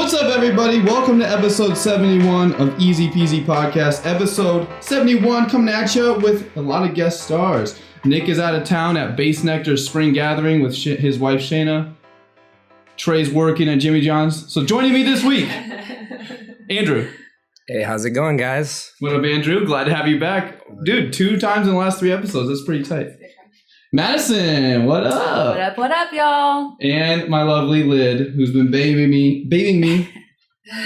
What's up, everybody? Welcome to episode 71 of EZPZ Podcast. Episode 71 coming at you with a lot of guest stars. Nick is out of town at Base Nectar's spring gathering with his wife, Shayna. Trey's working at Jimmy John's. So joining me this week, Andrew. Hey, how's it going, guys? What up, Andrew? Glad to have you back. Dude, 2 times in the last 3 episodes. That's pretty tight. Madison, what up? What up, y'all? And my lovely Lyd, who's been bathing me.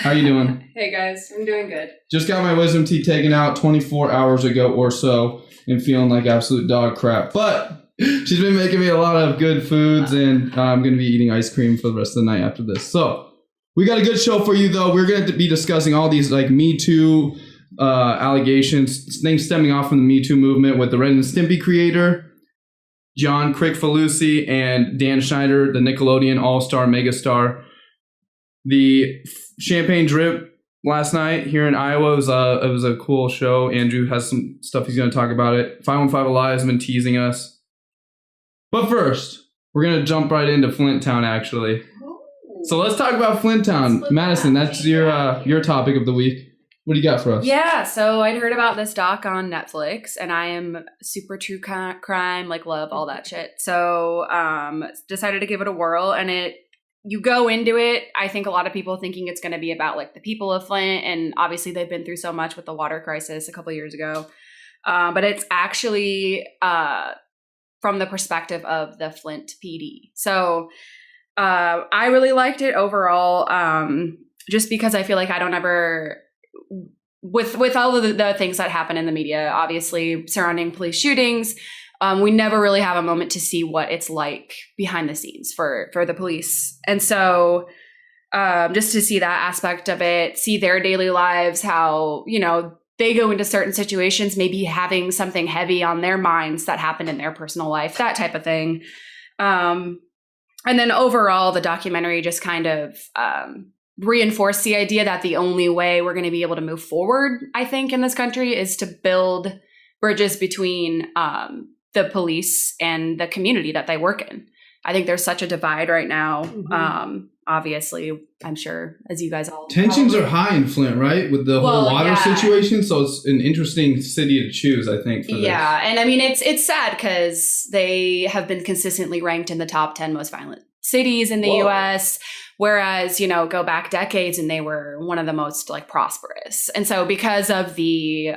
How you doing? Hey, guys. I'm doing good. Just got my wisdom teeth taken out 24 hours ago or so and feeling like absolute dog crap. But she's been making me a lot of good foods, and I'm going to be eating ice cream for the rest of the night after this. So we got a good show for you, though. We're going to be discussing all these like Me Too allegations, things stemming off from the Me Too movement with the Ren Stimpy creator, John Crick-Falusi, and Dan Schneider, the Nickelodeon all-star megastar. The champagne drip last night here in Iowa was a cool show. Andrew has some stuff he's going to talk about it. 515 Alive has been teasing us. But first, we're going to jump right into Flint Town, actually. So let's talk about Flint Town. Madison, that's your topic of the week. What do you got for us? Yeah, so I'd heard about this doc on Netflix, and I am super true crime, like love all that shit. So decided to give it a whirl, and you go into it, I think a lot of people thinking it's going to be about like the people of Flint, and obviously they've been through so much with the water crisis a couple of years ago. But it's actually from the perspective of the Flint PD. So I really liked it overall, just because I feel like I don't ever... With all of the things that happen in the media, obviously surrounding police shootings, we never really have a moment to see what it's like behind the scenes for the police. And so just to see that aspect of it, see their daily lives, how, they go into certain situations, maybe having something heavy on their minds that happened in their personal life, that type of thing. And then overall, the documentary just kind of reinforce the idea that the only way we're going to be able to move forward, I think, in this country is to build bridges between the police and the community that they work in. I think there's such a divide right now. Mm-hmm. Obviously, I'm sure, as you guys all tensions are high in Flint, right? With the whole water situation. So it's an interesting city to choose, I think. For yeah. And I mean, it's sad because they have been consistently ranked in the top 10 most violent cities in the U.S., whereas, go back decades and they were one of the most like prosperous. And so because of the,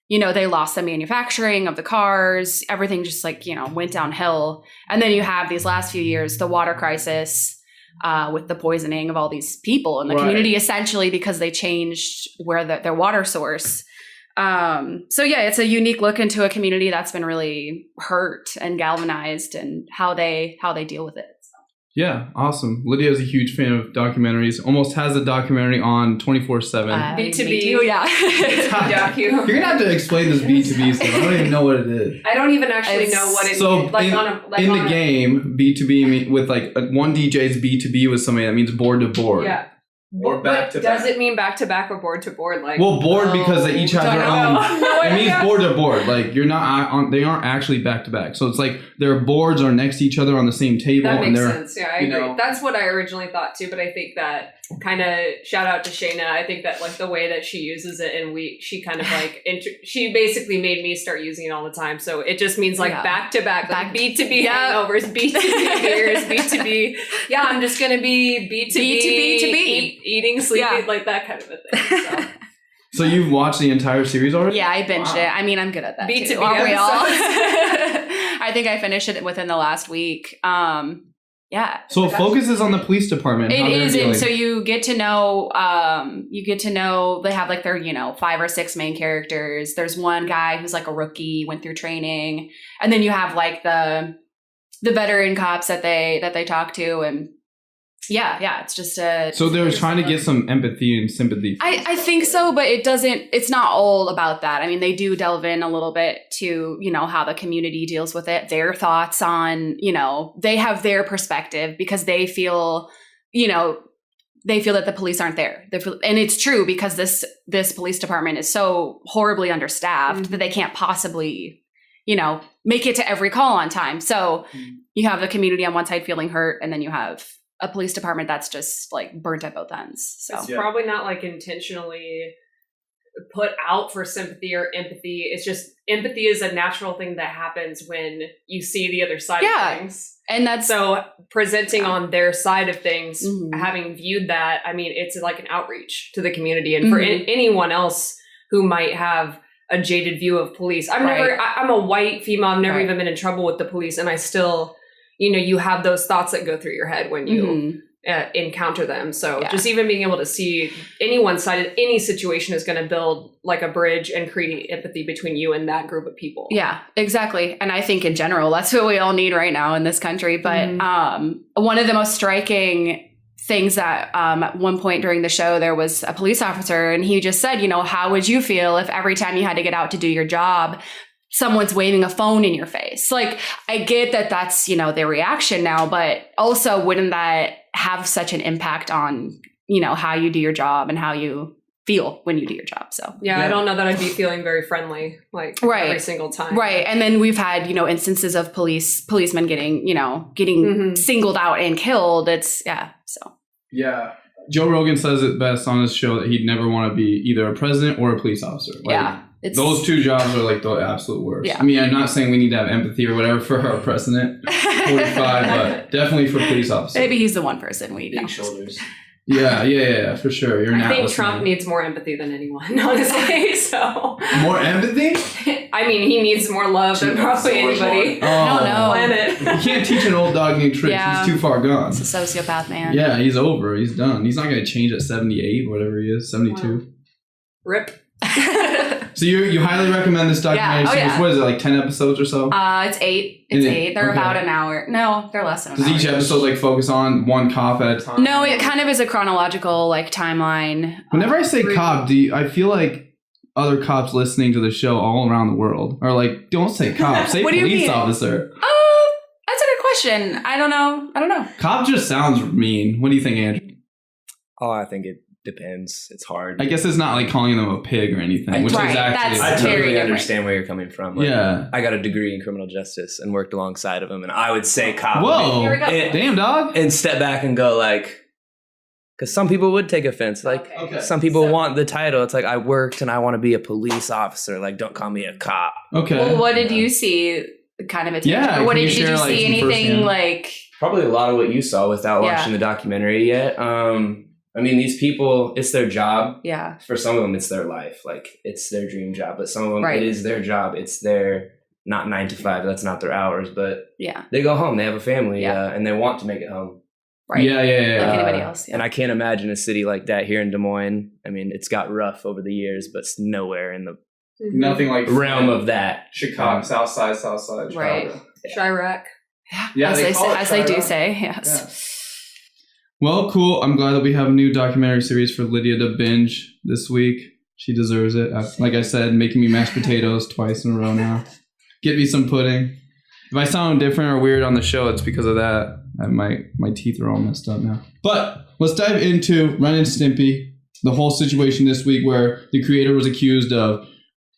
they lost the manufacturing of the cars, everything just like, went downhill. And then you have these last few years, the water crisis with the poisoning of all these people in the community, essentially because they changed where their water source. So yeah, it's a unique look into a community that's been really hurt and galvanized and how they deal with it. Yeah, awesome. Lydia is a huge fan of documentaries. Almost has a documentary on 24/7. B2b, yeah. You're going to have to explain this B2B stuff. I don't even know what it is. I don't even actually know what it so means. Like in the game, B2B with like one DJ's B2B with somebody, that means board to board. Yeah. Or back to back. Does it mean back to back or board to board? Like, well, board because they each have their own. It means board to board. Like you're not on. They aren't actually back to back. So it's like their boards are next to each other on the same table. That makes sense. Yeah, I agree. That's what I originally thought too. But I think that kind of shout out to Shayna. I think that like the way that she uses it, and she kind of like she basically made me start using it all the time. So it just means like back to back, like B2B hangovers, B2B beers, B2B. Yeah, I'm just gonna be B2B eating, sleeping, like that kind of a thing. So you've watched the entire series already? Yeah, I binged it. I mean, I'm good at that B2B too. Aren't we all? I think I finished it within the last week. Yeah. So it focuses on the police department. It is, and so you get to know. They have like their 5 or 6 main characters. There's one guy who's like a rookie, went through training, and then you have like the veteran cops that they talk to, and yeah, it's just a... So they were trying to get some empathy and sympathy. I think so, but it's not all about that. I mean, they do delve in a little bit to, how the community deals with it, their thoughts on, they have their perspective because they feel, that the police aren't there. And it's true because this police department is so horribly understaffed that they can't possibly, make it to every call on time. So you have the community on one side feeling hurt, and then you have a police department that's just like burnt at both ends. So it's probably not like intentionally put out for sympathy or empathy. It's just empathy is a natural thing that happens when you see the other side of things. And that's so presenting on their side of things, having viewed that, I mean, it's like an outreach to the community. And for anyone else who might have a jaded view of police, I'm a white female. I've never even been in trouble with the police. And I still, you know, you have those thoughts that go through your head when you encounter them. So just even being able to see anyone's side of any situation is going to build like a bridge and create empathy between you and that group of people. Yeah, exactly. And I think in general, that's what we all need right now in this country. But one of the most striking things that at one point during the show, there was a police officer and he just said, you know, how would you feel if every time you had to get out to do your job, someone's waving a phone in your face? Like, I get that that's, you know, their reaction now, but also wouldn't that have such an impact on, you know, how you do your job and how you feel when you do your job? So I don't know that I'd be feeling very friendly like every single time. Right. And then we've had, you know, instances of policemen getting singled out and killed. It's Joe Rogan says it best on his show that he'd never want to be either a president or a police officer. Like, those two jobs are like the absolute worst. Yeah. I mean, I'm not saying we need to have empathy or whatever for our president, 45, but definitely for police officers. Maybe he's the one person we Big shoulders. Yeah, for sure. I think Trump needs more empathy than anyone, honestly. So more empathy? I mean, he needs more love than probably anybody. I don't know. Planet. You can't teach an old dog new tricks. He's too far gone. He's a sociopath, man. Yeah, he's over. He's done. He's not going to change at 78, whatever he is, 72. Wow. Rip. So you highly recommend this documentary series. What is it, like 10 episodes or so? It's 8. It's 8. They're about an hour. No, they're less than an hour. Does each episode like focus on one cop at a time? No, it kind of is a chronological like timeline. Whenever I say cop, I feel like other cops listening to the show all around the world are like, don't say cop, say police officer. That's a good question. I don't know. Cop just sounds mean. What do you think, Andrew? Oh, I think it depends. It's hard. I guess it's not like calling them a pig or anything, which is actually... I totally understand where you're coming from. Like, yeah. I got a degree in criminal justice and worked alongside of him, and I would say cop. Whoa. Damn, dog. And step back and go like... Because some people would take offense. Like, some people want the title. It's like, I worked and I want to be a police officer. Like, don't call me a cop. Okay. Well, what did you see kind of a tangent? Yeah. What did you see anything like... Probably a lot of what you saw without watching the documentary yet. I mean, these people, it's their job. Yeah. For some of them, it's their life. Like, it's their dream job. But some of them, it is their job. It's their, not 9 to 5. That's not their hours. But they go home. They have a family. And they want to make it home. Right. Yeah. Like anybody else. Yeah. And I can't imagine a city like that here in Des Moines. I mean, it's got rough over the years, but it's nowhere in the nothing like realm of that. Chicago, South Side, Chicago. Right. Chirac. Yeah. As they do say. Yes. Yeah. Well, cool. I'm glad that we have a new documentary series for Lydia to binge this week. She deserves it. Like I said, making me mashed potatoes twice in a row now. Get me some pudding. If I sound different or weird on the show, it's because of that. My teeth are all messed up now. But let's dive into Ren and Stimpy, the whole situation this week where the creator was accused of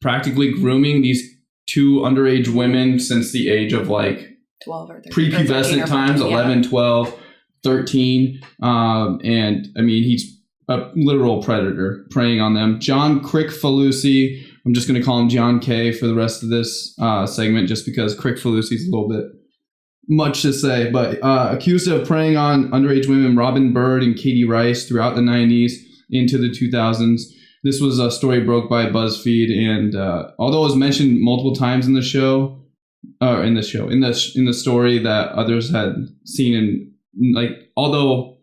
practically grooming these 2 underage women since the age of like 12 or 13, prepubescent times, 11, 12. 13, and I mean, he's a literal predator preying on them. John Crick-Falusi, I'm just going to call him John K for the rest of this segment just because Crick-Falusi is a little bit much to say, but accused of preying on underage women Robin Bird and Katie Rice throughout the 90s into the 2000s. This was a story broke by BuzzFeed, and although it was mentioned multiple times in the story that others had seen in like, although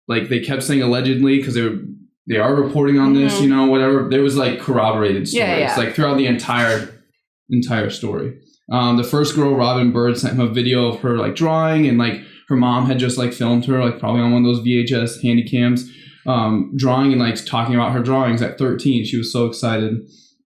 like they kept saying allegedly because they are reporting on this, you know, whatever, there was like corroborated stories like throughout the entire story. The first girl, Robin Bird, sent him a video of her like drawing, and like her mom had just like filmed her like probably on one of those VHS handy cams, drawing and like talking about her drawings at 13. She was so excited.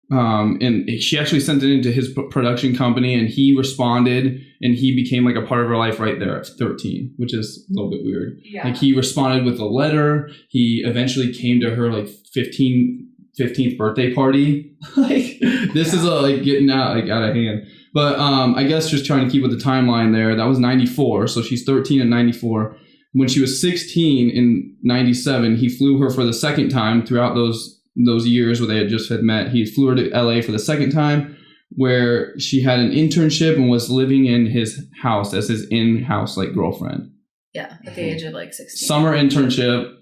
And she actually sent it into his production company, and he responded, and he became like a part of her life right there at 13, which is a little bit weird. Yeah. Like he responded with a letter. He eventually came to her like 15th birthday party. Like this is like getting out of hand. But I guess just trying to keep with the timeline there. That was 94, so she's 13 in 94. when she was 16 in 97, he flew her for the second time throughout those years where they had met. He flew her to LA for the second time, where she had an internship and was living in his house as his in-house like girlfriend. Yeah, at the age of like 16. Summer internship,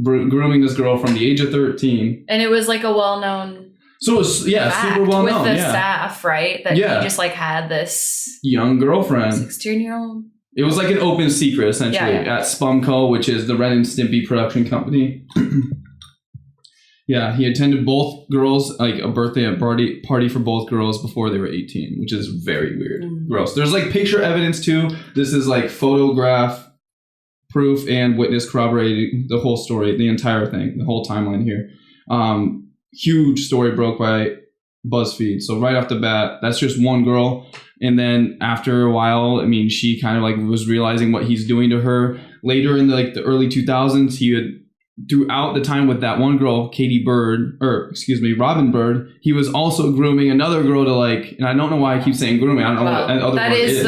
grooming this girl from the age of 13. And it was like a well-known. So it was, super well known. With the staff, right? That he just like had this young girlfriend. 16-year-old. It was like an open secret, essentially, at Spumco, which is the Ren and Stimpy production company. Yeah, he attended both girls, like a birthday party for both girls before they were 18, which is very weird. Mm-hmm. Gross. There's like picture evidence too. This is like photograph proof and witness corroborating the whole story, the entire thing, the whole timeline here. Huge story broke by BuzzFeed. So right off the bat, that's just one girl. And then after a while, I mean, she kind of like was realizing what he's doing to her. Later in the early 2000s, he had, throughout the time with that one girl, Robin Bird, he was also grooming another girl to like, and I don't know why I keep saying grooming. I don't know what other word is.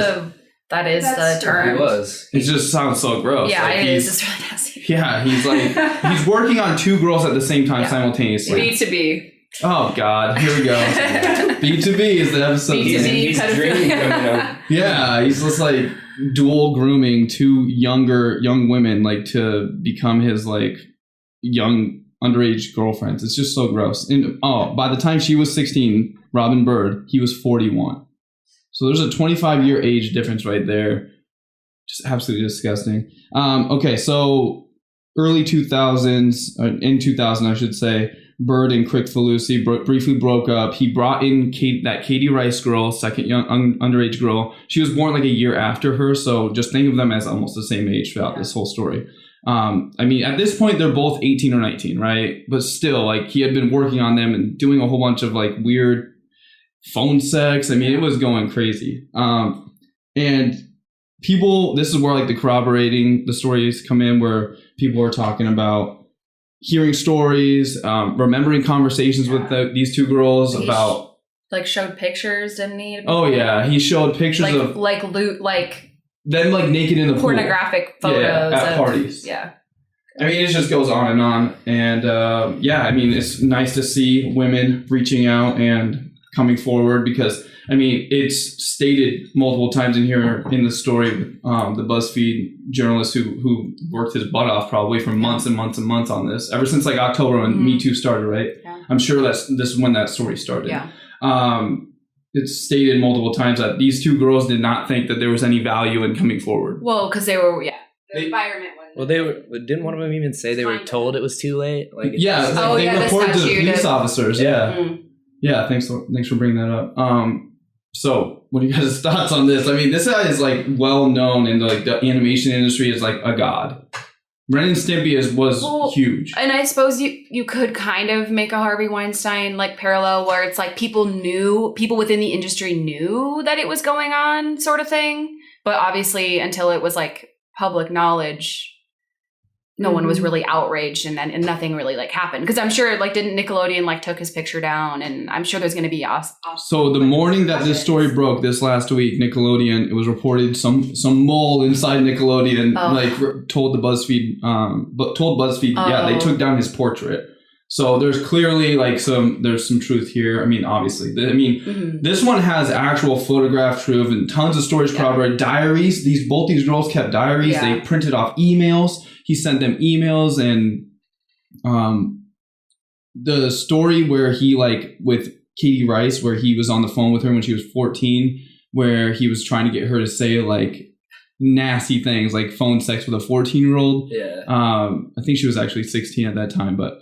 That is the term. It was. It just sounds so gross. Yeah, like it is. It's really nasty. Yeah, he's like, he's working on two girls at the same time simultaneously. B2B. Oh, God. Here we go. B2B is the episode. B2B pedophilia. Yeah, he's just like dual grooming two young women like to become his like young underage girlfriends. It's just so gross. And by the time she was 16, Robin Bird, he was 41. So there's a 25-year age difference right there. Just absolutely disgusting. Okay, so early 2000s, in 2000, I should say, Bird and Crick Falusi briefly broke up. He brought in that Katie Rice girl, second young underage girl. She was born like a year after her, so just think of them as almost the same age throughout this whole story. I mean, at this point, they're both 18 or 19, right? But still, like, he had been working on them and doing a whole bunch of like weird phone sex. I mean, it was going crazy. And people, this is where like the corroborating the stories come in, where people are talking about hearing stories, remembering conversations with these two girls about like showed pictures, didn't he? Oh yeah, he showed pictures like, of like them like naked in the pornographic pool. photos at parties. Yeah. I mean, it just goes on and on. And I mean, it's nice to see women reaching out and coming forward, because I mean, it's stated multiple times in here in the story, the BuzzFeed journalist who worked his butt off probably for months and months and months on this, ever since like October when Me Too started, right? Yeah. I'm sure this is when that story started. Yeah. It's stated multiple times that these two girls did not think that there was any value in coming forward. Well, because they were, the environment was. Well, they were. Didn't one of them even say they were told it was too late? Like, they reported to the police officers. Yeah. Mm. Yeah, thanks for bringing that up. So what are you guys' thoughts on this? I mean, this guy is like well known in the animation industry as like a god. Ren and Stimpy was huge. And I suppose you could kind of make a Harvey Weinstein like parallel, where it's like people within the industry knew that it was going on, sort of thing. But obviously until it was like public knowledge, no one was really outraged, and nothing really like happened. Because I'm sure like didn't Nickelodeon like took his picture down, and I'm sure there's going to be So the morning that this story broke this last week, Nickelodeon, it was reported some mole inside Nickelodeon told BuzzFeed they took down his portrait. So there's clearly like there's some truth here. I mean, obviously, this one has actual photograph truth and tons of stories corroborated. Diaries. Both these girls kept diaries. Yeah. They printed off emails. He sent them emails, and the story where he like with Katie Rice, where he was on the phone with her when she was 14, where he was trying to get her to say like nasty things like phone sex with a 14-year-old. Yeah. I think she was actually 16 at that time, but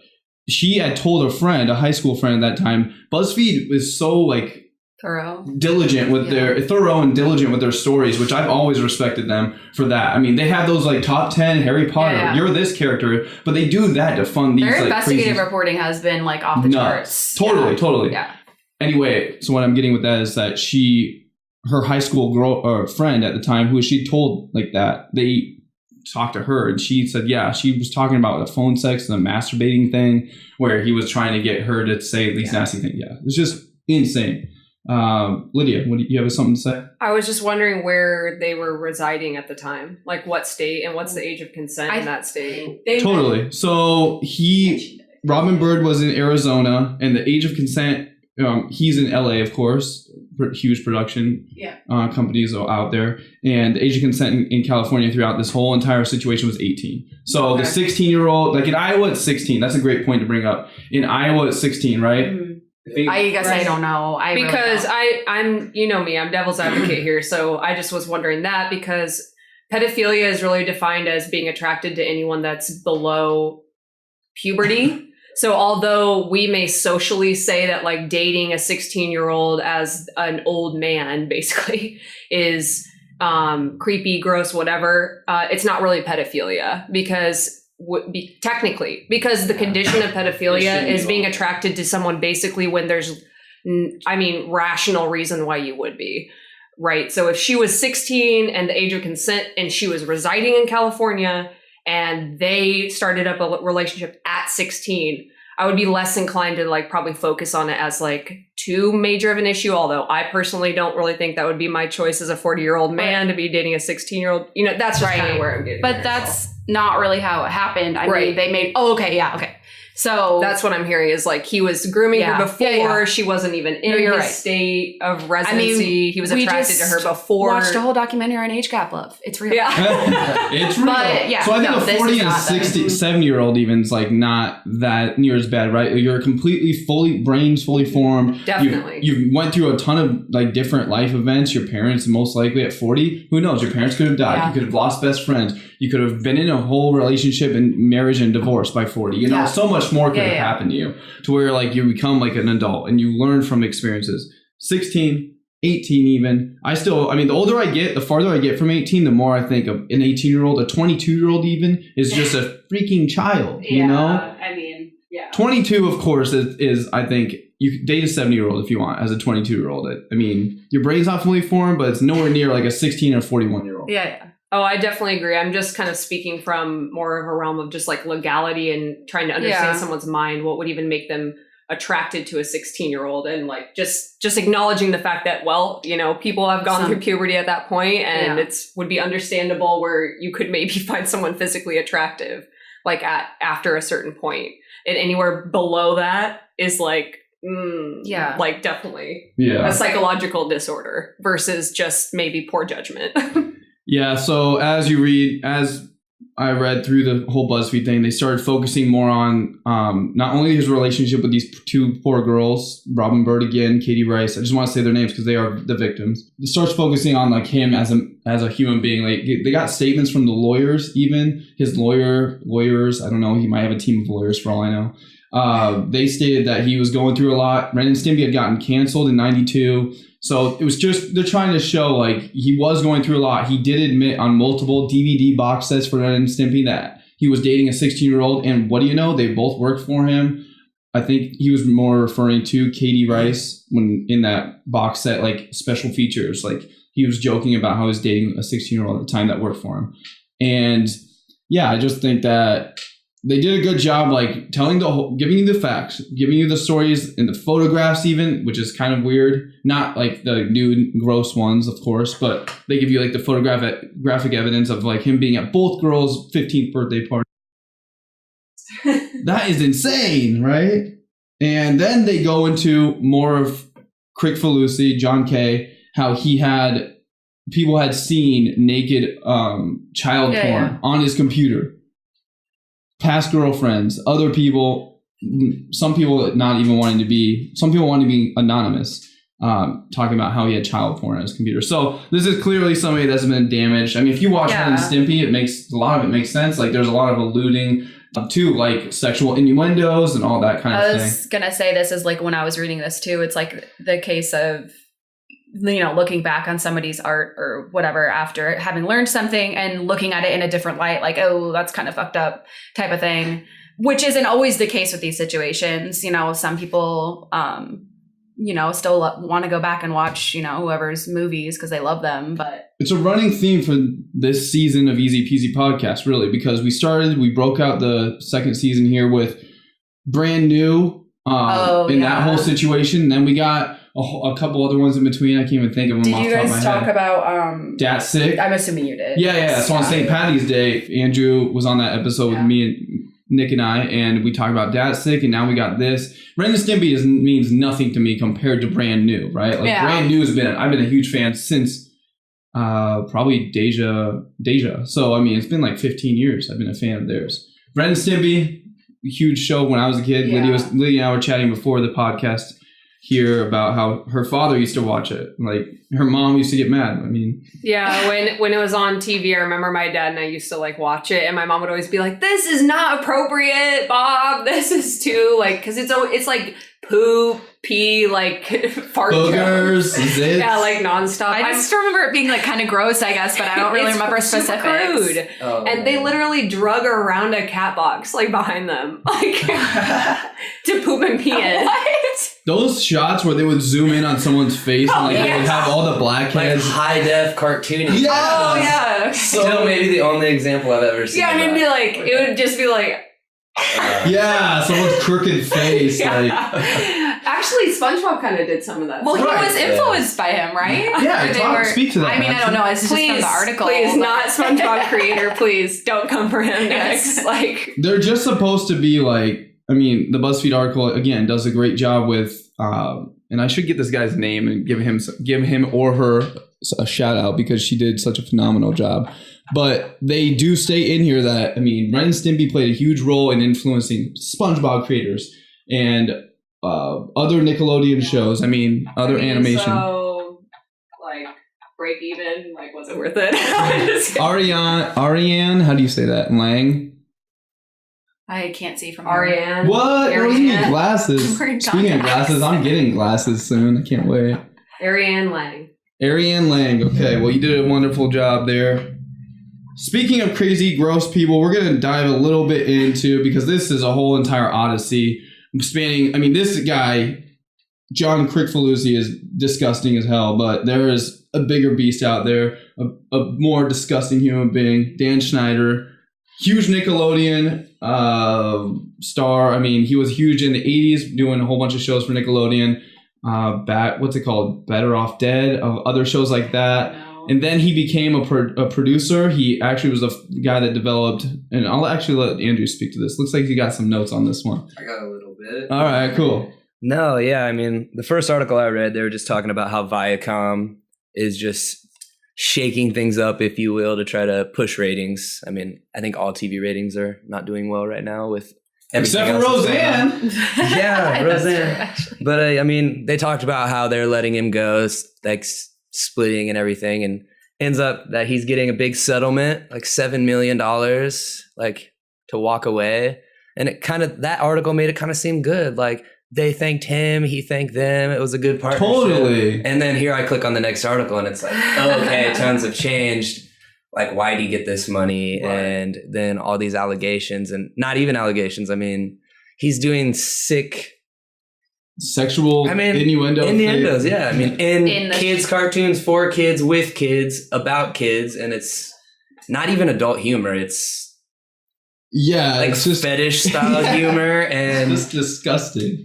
she had told a high school friend at that time. BuzzFeed was so like thorough and diligent with their stories, which I've always respected them for that. I mean, they have those like top 10 Harry Potter, you're this character, but they do that to fund these. Their like investigative crazy reporting has been like off the charts. Totally. Yeah. Anyway, so what I'm getting with that is that her high school friend at the time, who she told like that, they talked to her, and she said, she was talking about the phone sex and the masturbating thing, where he was trying to get her to say these nasty things. Yeah, it's just insane. Lydia, what do you have something to say? I was just wondering where they were residing at the time, like what state and what's the age of consent in that state. Totally. So Robin Bird was in Arizona, and the age of consent, he's in LA, of course, huge production companies out there. And the age of consent in California throughout this whole entire situation was 18. So the 16-year-old, like in Iowa, it's 16. That's a great point to bring up. In Iowa, it's 16, right? Mm-hmm. I guess I don't know. I'm you know me, I'm devil's advocate here. So I just was wondering that because pedophilia is really defined as being attracted to anyone that's below puberty. So although we may socially say that like dating a 16-year-old as an old man basically is creepy, gross, whatever, it's not really pedophilia because technically, because the condition of pedophilia is being attracted to someone basically when there's, rational reason why you would be, right? So if she was 16 and the age of consent and she was residing in California and they started up a relationship at 16, I would be less inclined to like probably focus on it as like too major of an issue. Although I personally don't really think that would be my choice as a 40-year-old man to be dating a 16-year-old. You know, that's just kind of where I'm getting. But that's not really how it happened. I mean, they made. Oh, okay, yeah, okay. So that's what I'm hearing is like he was grooming her before she wasn't even in his state of residency. He was attracted to her before. Watched a whole documentary on age gap love. It's real. Yeah. It's real. But, so I think a 40 and 67-year-old even is like not that near as bad, right? You're brain's fully formed. Definitely. You went through a ton of like different life events. Your parents, most likely at 40, who knows? Your parents could have died. Yeah. You could have lost best friends. You could have been in a whole relationship and marriage and divorce by 40. You know, so much more could have happened to you to where like you become like an adult and you learn from experiences. 16, 18 even. The older I get, the farther I get from 18, the more I think of an 18-year-old, a 22-year-old even is just a freaking child, you know? 22, of course, is I think you could date a 70-year-old if you want as a 22-year-old. I mean, your brain's not fully formed, but it's nowhere near like a 16 or 41-year-old. Yeah. Oh, I definitely agree. I'm just kind of speaking from more of a realm of just like legality and trying to understand someone's mind, what would even make them attracted to a 16-year-old and like just acknowledging the fact that, well, you know, people have gone through puberty at that point and would be understandable where you could maybe find someone physically attractive like after a certain point. And anywhere below that is like, like definitely a psychological disorder versus just maybe poor judgment. Yeah, so as I read through the whole BuzzFeed thing, they started focusing more on not only his relationship with these two poor girls, Robin Bird again, Katie Rice. I just want to say their names because they are the victims. It starts focusing on like him as a human being. Like they got statements from the lawyers, even his lawyers. I don't know. He might have a team of lawyers for all I know. They stated that he was going through a lot. Ren Stimpy had gotten canceled in 92. So it was just, they're trying to show like he was going through a lot. He did admit on multiple DVD box sets for Ren and Stimpy that he was dating a 16-year-old. And what do you know? They both worked for him. I think he was more referring to Katie Rice when in that box set, like special features. Like he was joking about how he was dating a 16-year-old at the time that worked for him. And yeah, I just think that they did a good job, like giving you the facts, giving you the stories and the photographs even, which is kind of weird. Not like the nude, gross ones, of course, but they give you like the graphic evidence of like him being at both girls' 15th birthday party. That is insane, right? And then they go into more of Crick Falusi, John K., how people had seen naked child porn on his computer. Past girlfriends, other people, some people wanting to be anonymous, talking about how he had child porn on his computer. So this is clearly somebody that's been damaged. I mean, if you watch Ren and Stimpy, a lot of it makes sense. Like there's a lot of alluding to like sexual innuendos and all that kind of thing. I was gonna say this is like when I was reading this too, it's like the case of, you know, looking back on somebody's art or whatever after having learned something and looking at it in a different light, like, oh, that's kind of fucked up type of thing, which isn't always the case with these situations. You know, some people, you know, still want to go back and watch, you know, whoever's movies because they love them. But it's a running theme for this season of EZPZ Podcast, really, because we broke out the second season here with brand new that whole situation. Then we got a couple other ones in between. I can't even think of them. Did off you the top of guys my talk head. about That's Sick? I'm assuming you did. Yeah. So on St. Patty's Day, Andrew was on that episode with me and Nick and I, and we talked about Dad's Sick, and now we got this. Ren Stimpy means nothing to me compared to Brand New, right? Like Brand New I've been a huge fan since probably Deja. So I mean, it's been like 15 years. I've been a fan of theirs. Ren Stimpy, huge show when I was a kid. Yeah. Lydia and I were chatting before the podcast here about how her father used to watch it. Like her mom used to get mad. I mean, yeah, when it was on TV, I remember my dad and I used to like watch it, and my mom would always be like, "This is not appropriate, Bob. This is too like," because it's like poop, pee, like fart boogers, jokes. Yeah, like nonstop. I just remember it being like kind of gross, I guess, but I don't really remember specifics. Crude. Oh, and they literally drug around a cat box like behind them, like to poop and pee in. What? Those shots where they would zoom in on someone's face and like they would have all the blackheads. Like high def cartooning. Yeah. Oh yeah. Still maybe the only example I've ever seen. Yeah, and it'd be like it would just be like yeah, someone's crooked face. Yeah. Like actually, SpongeBob kind of did some of that. Well, Right. he was influenced by him, right? Yeah, speak to that. I mean, I don't know. It's just from the article. Please, not SpongeBob creator. Please don't come for him next. Like they're just supposed to be like. I mean, the BuzzFeed article again does a great job with. And I should get this guy's name and give him or her a shout out because she did such a phenomenal job. But they do state in here that, I mean, Ren Stimpy played a huge role in influencing SpongeBob creators and other Nickelodeon shows. I mean, other animation. So, like, break even, like, was it worth it? Ariane, how do you say that? Lang? I can't see from Ariane. What? Those are your glasses. Wearing Speaking of glasses, I'm getting glasses soon. I can't wait. Ariane Lang. Ariane Lang. Okay, well, you did a wonderful job there. Speaking of crazy, gross people, we're going to dive a little bit into, because this is a whole entire odyssey spanning, I mean, this guy, John Crickfaluzzi, is disgusting as hell, but there is a bigger beast out there, a more disgusting human being, Dan Schneider, huge Nickelodeon star. I mean, he was huge in the 80s, doing a whole bunch of shows for Nickelodeon. What's it called? Better Off Dead, other shows like that. And then he became a producer. He actually was the guy that developed, and I'll actually let Andrew speak to this. Looks like you got some notes on this one. I got a little bit. All right, cool. No, yeah, I mean, the first article I read, they were just talking about how Viacom is just shaking things up, if you will, to try to push ratings. I mean, I think all TV ratings are not doing well right now with except for Roseanne. Yeah, Roseanne. But I mean, they talked about how they're letting him go, like splitting and everything, and ends up that he's getting a big settlement, like $7 million, like to walk away. And it kind of, that article made it kind of seem good. Like they thanked him, he thanked them. It was a good partnership. Totally. And then here I click on the next article and it's like, okay, tons have changed. Like, why do you get this money? Right. And then all these allegations, and not even allegations. I mean, he's doing sick sexual innuendos. Yeah. I mean, in kids' cartoons, for kids, with kids, about kids. And it's not even adult humor. It's like it's just fetish style humor, and it's disgusting.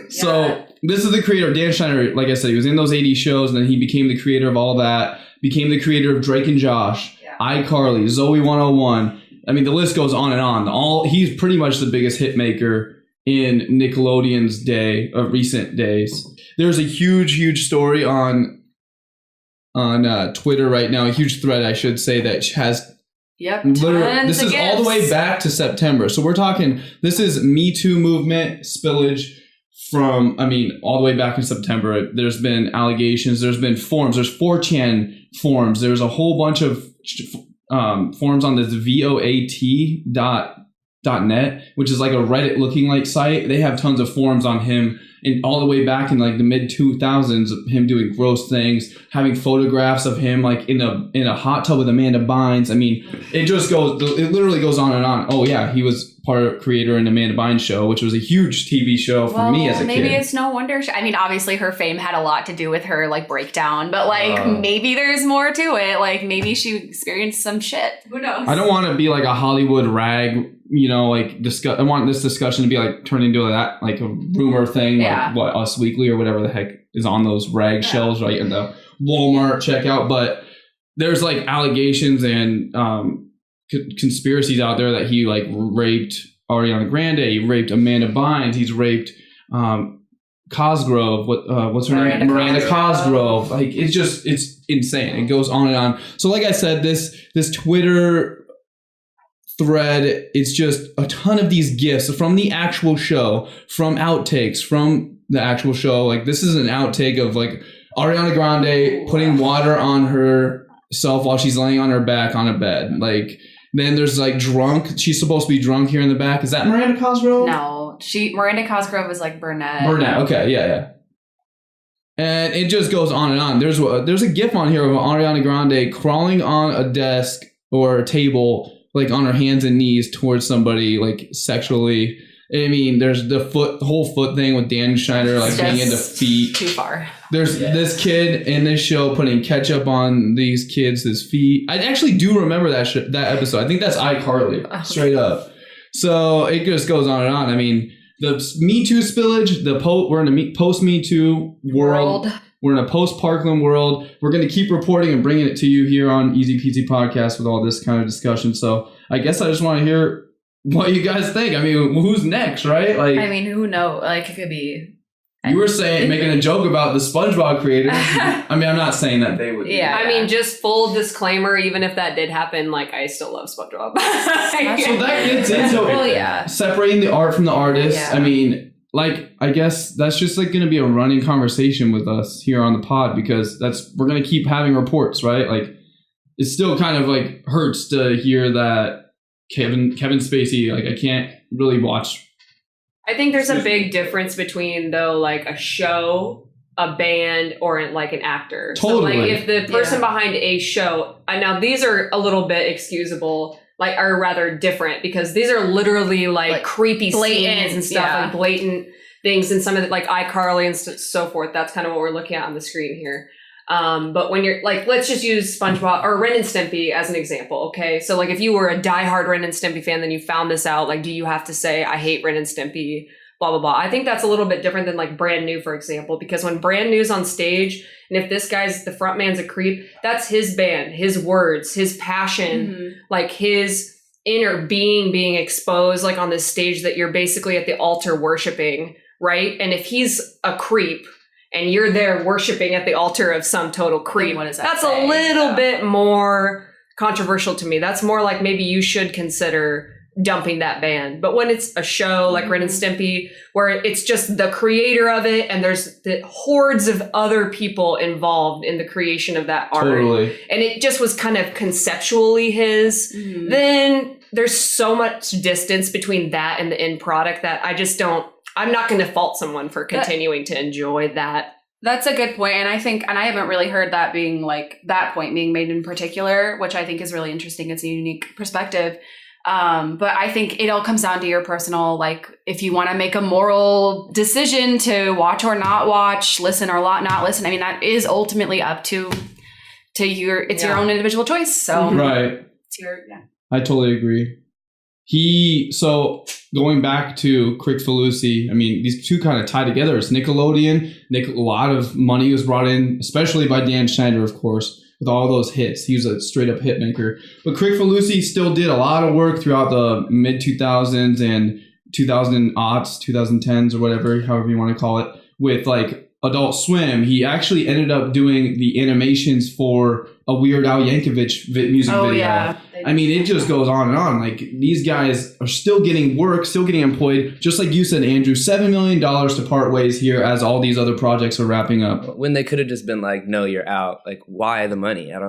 So this is the creator, Dan Schneider. Like I said, he was in those 80 shows, and then he became the creator of all that. Became the creator of Drake and Josh, iCarly, Zoe 101. I mean, the list goes on and on. He's pretty much the biggest hit maker in Nickelodeon's recent days. There's a huge story on Twitter right now, a huge thread, I should say, that has. Yep. Literally, this is all the way back to September. So we're talking, this is Me Too movement spillage from, I mean, all the way back in September. There's been allegations, there's been forums, there's 4chan forums, there's a whole bunch of forums on this voat.net, which is like a Reddit looking like site. They have tons of forums on him, and all the way back in like the mid 2000s of him doing gross things, having photographs of him like in a hot tub with Amanda Bynes. I mean, it literally goes on and on. Oh yeah, he was creator in Amanda Bynes' show, which was a huge TV show for me as a kid. Maybe it's no wonder. I mean, obviously her fame had a lot to do with her like breakdown, but like maybe there's more to it. Like maybe she experienced some shit. Who knows? I don't want to be like a Hollywood rag, you know, like I want this discussion to be like turned into that like a rumor thing, like what Us Weekly or whatever the heck is on those rag shelves right in the Walmart checkout. But there's like allegations and conspiracies out there that he like raped Ariana Grande, he raped Amanda Bynes, he's raped Cosgrove, what's her name? Miranda Cosgrove. Like it's insane. It goes on and on. So like I said, this Twitter thread, it's just a ton of these gifs from the actual show, from outtakes from the actual show. Like this is an outtake of like Ariana Grande putting water on herself while she's laying on her back on a bed. Like then there's like drunk. She's supposed to be drunk here in the back. Is that Miranda Cosgrove? No, Miranda Cosgrove is like Burnett. Okay, yeah. And it just goes on and on. There's a GIF on here of Ariana Grande crawling on a desk or a table, like on her hands and knees towards somebody, like sexually. I mean, there's the whole foot thing with Dan Schneider, like being into feet. Too far. There's this kid in this show putting ketchup on these kids' feet. I actually do remember that episode. I think that's iCarly, straight up. So it just goes on and on. I mean, the Me Too spillage, we're in a post-Me Too world. We're in a post-Parkland world. We're going to keep reporting and bringing it to you here on EZPZ Podcast with all this kind of discussion. So I guess I just want to hear what you guys think. I mean, who's next, right? Like, I mean, who knows? Like, it could be. You were making a joke about the SpongeBob creators. I mean, I'm not saying that they would. Yeah. I mean, just full disclaimer, even if that did happen, like, I still love SpongeBob. So that gets into separating the art from the artist. Yeah. I mean, like, I guess that's just like going to be a running conversation with us here on the pod, because we're going to keep having reports, right? Like, it still kind of like hurts to hear that Kevin Spacey, like, I can't really watch. I think there's a big difference between, though, like a show, a band, or like an actor. Totally. So like if the person behind a show, now these are a little bit excusable, like are rather different, because these are literally like creepy scenes and stuff, like blatant things, and some of the, like iCarly and so forth. That's kind of what we're looking at on the screen here. But when you're like, let's just use SpongeBob or Ren and Stimpy as an example. Okay. So like if you were a diehard Ren and Stimpy fan, then you found this out, like, do you have to say, I hate Ren and Stimpy, blah, blah, blah. I think that's a little bit different than like Brand New, for example, because when Brand New's on stage, and if this guy's the front man's a creep, that's his band, his words, his passion, like his inner being exposed, like on this stage that you're basically at the altar worshiping. Right. And if he's a creep, and you're there worshiping at the altar of some total creep, what does that that's say? A little bit more controversial to me. That's more like maybe you should consider dumping that band. But when it's a show like Ren and Stimpy, where it's just the creator of it, and there's the hordes of other people involved in the creation of that art, and it just was kind of conceptually his, then there's so much distance between that and the end product that I'm not going to fault someone for continuing to enjoy that. That's a good point. And I think, and I haven't really heard that being like that point being made in particular, which I think is really interesting. It's a unique perspective. But I think it all comes down to your personal, like, if you want to make a moral decision to watch or not watch, listen or not listen. I mean, that is ultimately up to your own individual choice. So it's I totally agree. So going back to Crick Falusi, I mean, these two kind of tie together. It's Nickelodeon. A lot of money was brought in, especially by Dan Schneider, of course, with all those hits. He was a straight up hit maker. But Crick Falusi still did a lot of work throughout the mid 2000s and 2010s or whatever, however you want to call it, with like Adult Swim. He actually ended up doing the animations for a Weird Al Yankovic music video. Yeah. I mean, it just goes on and on. Like, these guys are still getting work, still getting employed. Just like you said, Andrew, $7 million to part ways here as all these other projects are wrapping up. When they could have just been like, no, you're out. Like, why the money? And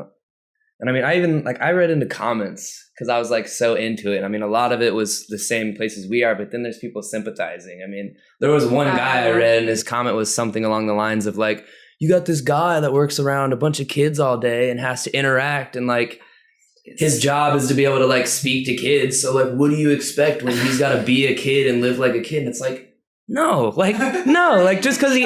I mean, I read into comments because I was like so into it. I mean, a lot of it was the same places we are, but then there's people sympathizing. I mean, there was one guy I read and his comment was something along the lines of like, you got this guy that works around a bunch of kids all day and has to interact, and like, his job is to be able to like speak to kids. So like, what do you expect when he's got to be a kid and live like a kid? And it's like, no, just because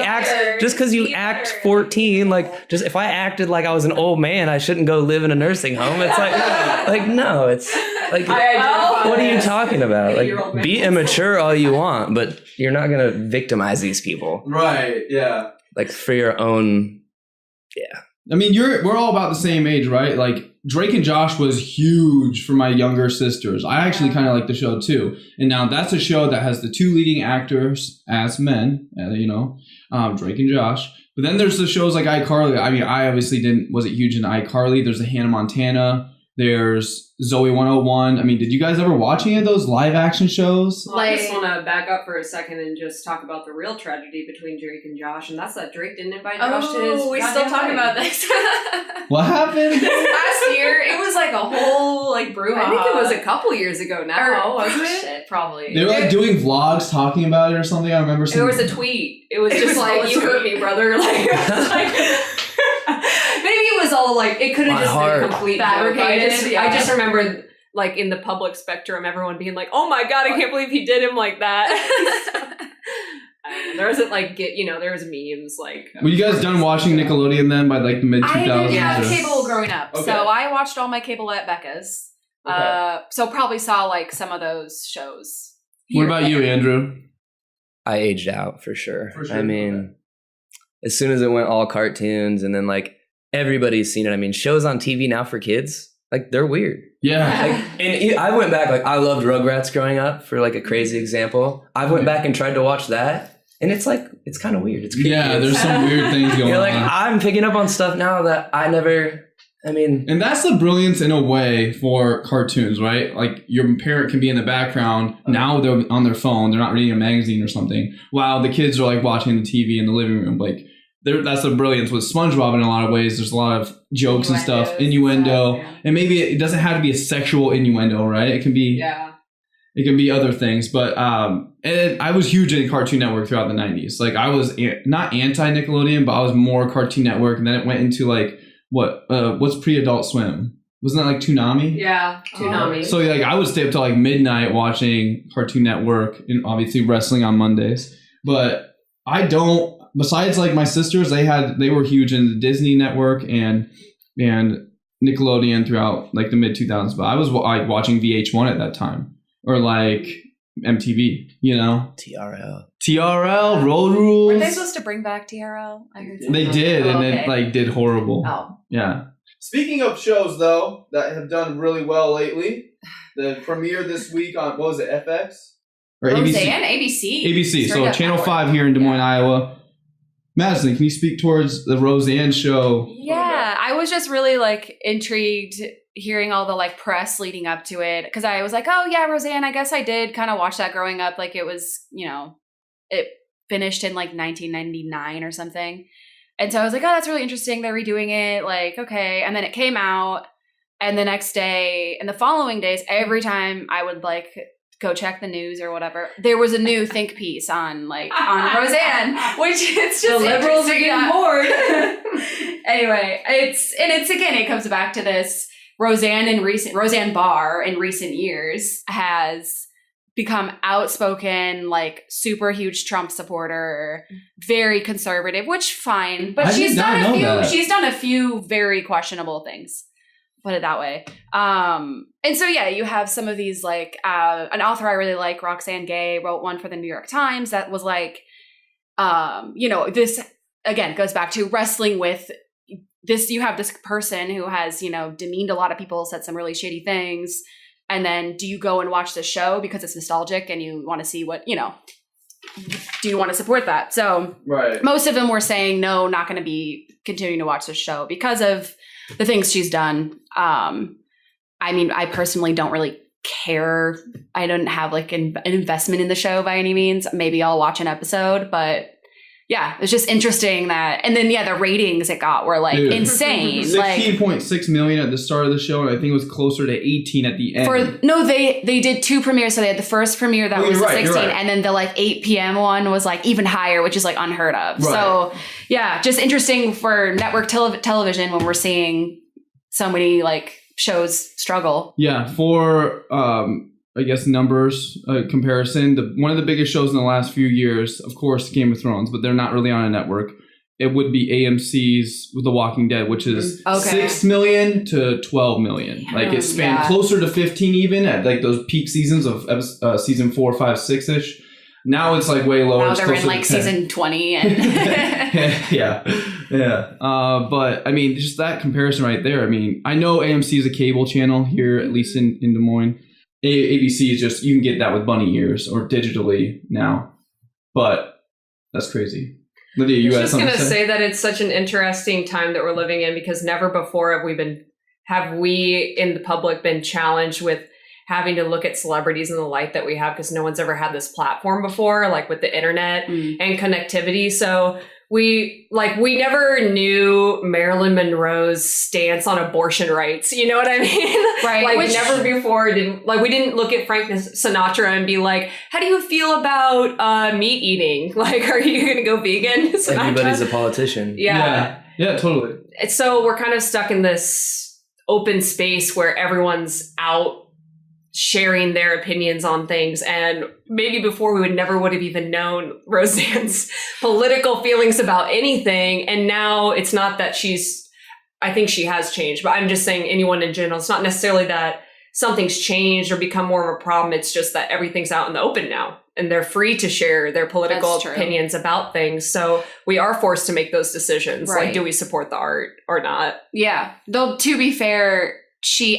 you act 14, like just if I acted like I was an old man, I shouldn't go live in a nursing home. It's like no, it's like, what are you talking about? Like, be immature all you want, but you're not gonna victimize these people, right? Yeah, like for your own. Yeah, I mean, we're all about the same age, right? Like Drake and Josh was huge for my younger sisters. I actually kind of like the show too. And now that's a show that has the two leading actors as men, Drake and Josh. But then there's the shows like iCarly. I mean, I obviously wasn't huge into iCarly. There's the Hannah Montana. There's Zoe 101. I mean, did you guys ever watch any of those live action shows? Well, I just want to back up for a second and just talk about the real tragedy between Drake and Josh, and that's that Drake didn't invite Josh to his. We still talk about this. What happened? Last year, it was like a whole like brouhaha. I think it was a couple years ago now. Oh, wasn't it? Shit, probably. They were like doing vlogs talking about it or something. I remember seeing. There was a tweet. It was just like, "You hurt me, brother." Maybe it was all like, it could have just been a complete fabricated. I just remember like in the public spectrum, everyone being like, "Oh my god, I can't believe he did him like that." There wasn't like there was memes like. Were you guys done watching Nickelodeon then by like the mid 2000s? I didn't have cable growing up, okay. So I watched all my cable at Becca's. Okay. So probably saw like some of those shows. What about you, Andrew? I aged out for sure. I mean, as soon as it went all cartoons, and then like everybody's seen it. I mean, shows on TV now for kids, like they're weird. Yeah. And I went back, like I loved Rugrats growing up for like a crazy example. I went back and tried to watch that, and it's like, it's kind of weird. It's creepy. Yeah, there's some weird things going on. Like I'm picking up on stuff now that I never. And that's the brilliance in a way for cartoons, right? Like your parent can be in the background. Now they're on their phone. They're not reading a magazine or something. While the kids are like watching the TV in the living room. Like that's the brilliance with SpongeBob in a lot of ways. There's a lot of jokes and stuff, innuendo. Yeah. And maybe it doesn't have to be a sexual innuendo, right? It can be, it can be other things. But I was huge in Cartoon Network throughout the 90s. Like I was not anti-Nickelodeon, but I was more Cartoon Network. And then it went into like, what's pre-Adult Swim? Wasn't that like Toonami? Yeah, Toonami. So like I would stay up till like midnight watching Cartoon Network and obviously wrestling on Mondays. But I don't. Besides like my sisters, they were huge in the Disney Network and Nickelodeon throughout like the mid 2000s. But I was like watching VH1 at that time or like MTV. TRL, Road Rules. Were they supposed to bring back TRL? I heard they did, and it like did horrible. Oh, yeah. Speaking of shows though that have done really well lately, the premiere this week on what was it, FX or Roseanne? ABC? ABC. So Channel 5 here in Des Moines, Iowa. Madison, can you speak towards the Roseanne show? Yeah, I was just really like intrigued hearing all the like press leading up to it because I was like, oh yeah, Roseanne, I guess I did kind of watch that growing up. Like it was, it finished in like 1999 or something. And so I was like, oh, that's really interesting. They're redoing it. Like, okay. And then it came out and the next day and the following days, every time I would like go check the news or whatever, there was a new think piece on Roseanne, which it's just the liberals are getting bored. Anyway, it comes back to this. Roseanne Barr in recent years has become outspoken, like super huge Trump supporter, very conservative, which fine, but she's done a few very questionable things. Put it that way. And so, yeah, you have some of these like an author I really like, Roxane Gay, wrote one for the New York Times that was like, this again goes back to wrestling with this. You have this person who has, demeaned a lot of people, said some really shady things. And then do you go and watch the show because it's nostalgic and you want to see what, do you want to support that? So most of them were saying, no, not going to be continuing to watch the show because of the things she's done. I mean, I personally don't really care. I don't have like an investment in the show by any means. Maybe I'll watch an episode, but yeah, it's just interesting that. And then, the ratings it got were like insane. 16.6 million at the start of the show, and I think it was closer to 18 at the end. They did two premieres. So they had the first premiere that was 16, and then the like 8 p.m. one was like even higher, which is like unheard of. Right. So yeah, just interesting for network television when we're seeing so many like shows struggle. Yeah, for I guess numbers comparison, one of the biggest shows in the last few years, of course, Game of Thrones, but they're not really on a network. It would be AMC's The Walking Dead, which is 6 million to 12 million. Like it spanned closer to 15 even at like those peak seasons of season 4, 5, 6 ish. Now it's like way lower. Now they're in like season 20. And yeah. But I mean, just that comparison right there. I mean, I know AMC is a cable channel here, at least in Des Moines. ABC is just, you can get that with bunny ears or digitally now. But that's crazy. Lydia, you had something to say? I was just going to say that it's such an interesting time that we're living in, because never before have we in the public been challenged with having to look at celebrities in the light that we have, because no one's ever had this platform before, like with the internet and connectivity. So we never knew Marilyn Monroe's stance on abortion rights. You know what I mean? Right. Like never before we didn't look at Frank Sinatra and be like, how do you feel about meat eating? Like, are you going to go vegan? Everybody's a politician. Yeah, totally. So we're kind of stuck in this open space where everyone's out sharing their opinions on things, and maybe before we would have even known Roseanne's political feelings about anything, and now it's not that I think she has changed, but I'm just saying anyone in general, it's not necessarily that something's changed or become more of a problem, it's just that everything's out in the open now and they're free to share their political opinions about things. So we are forced to make those decisions. Right. Like, do we support the art or not? Yeah, though to be fair,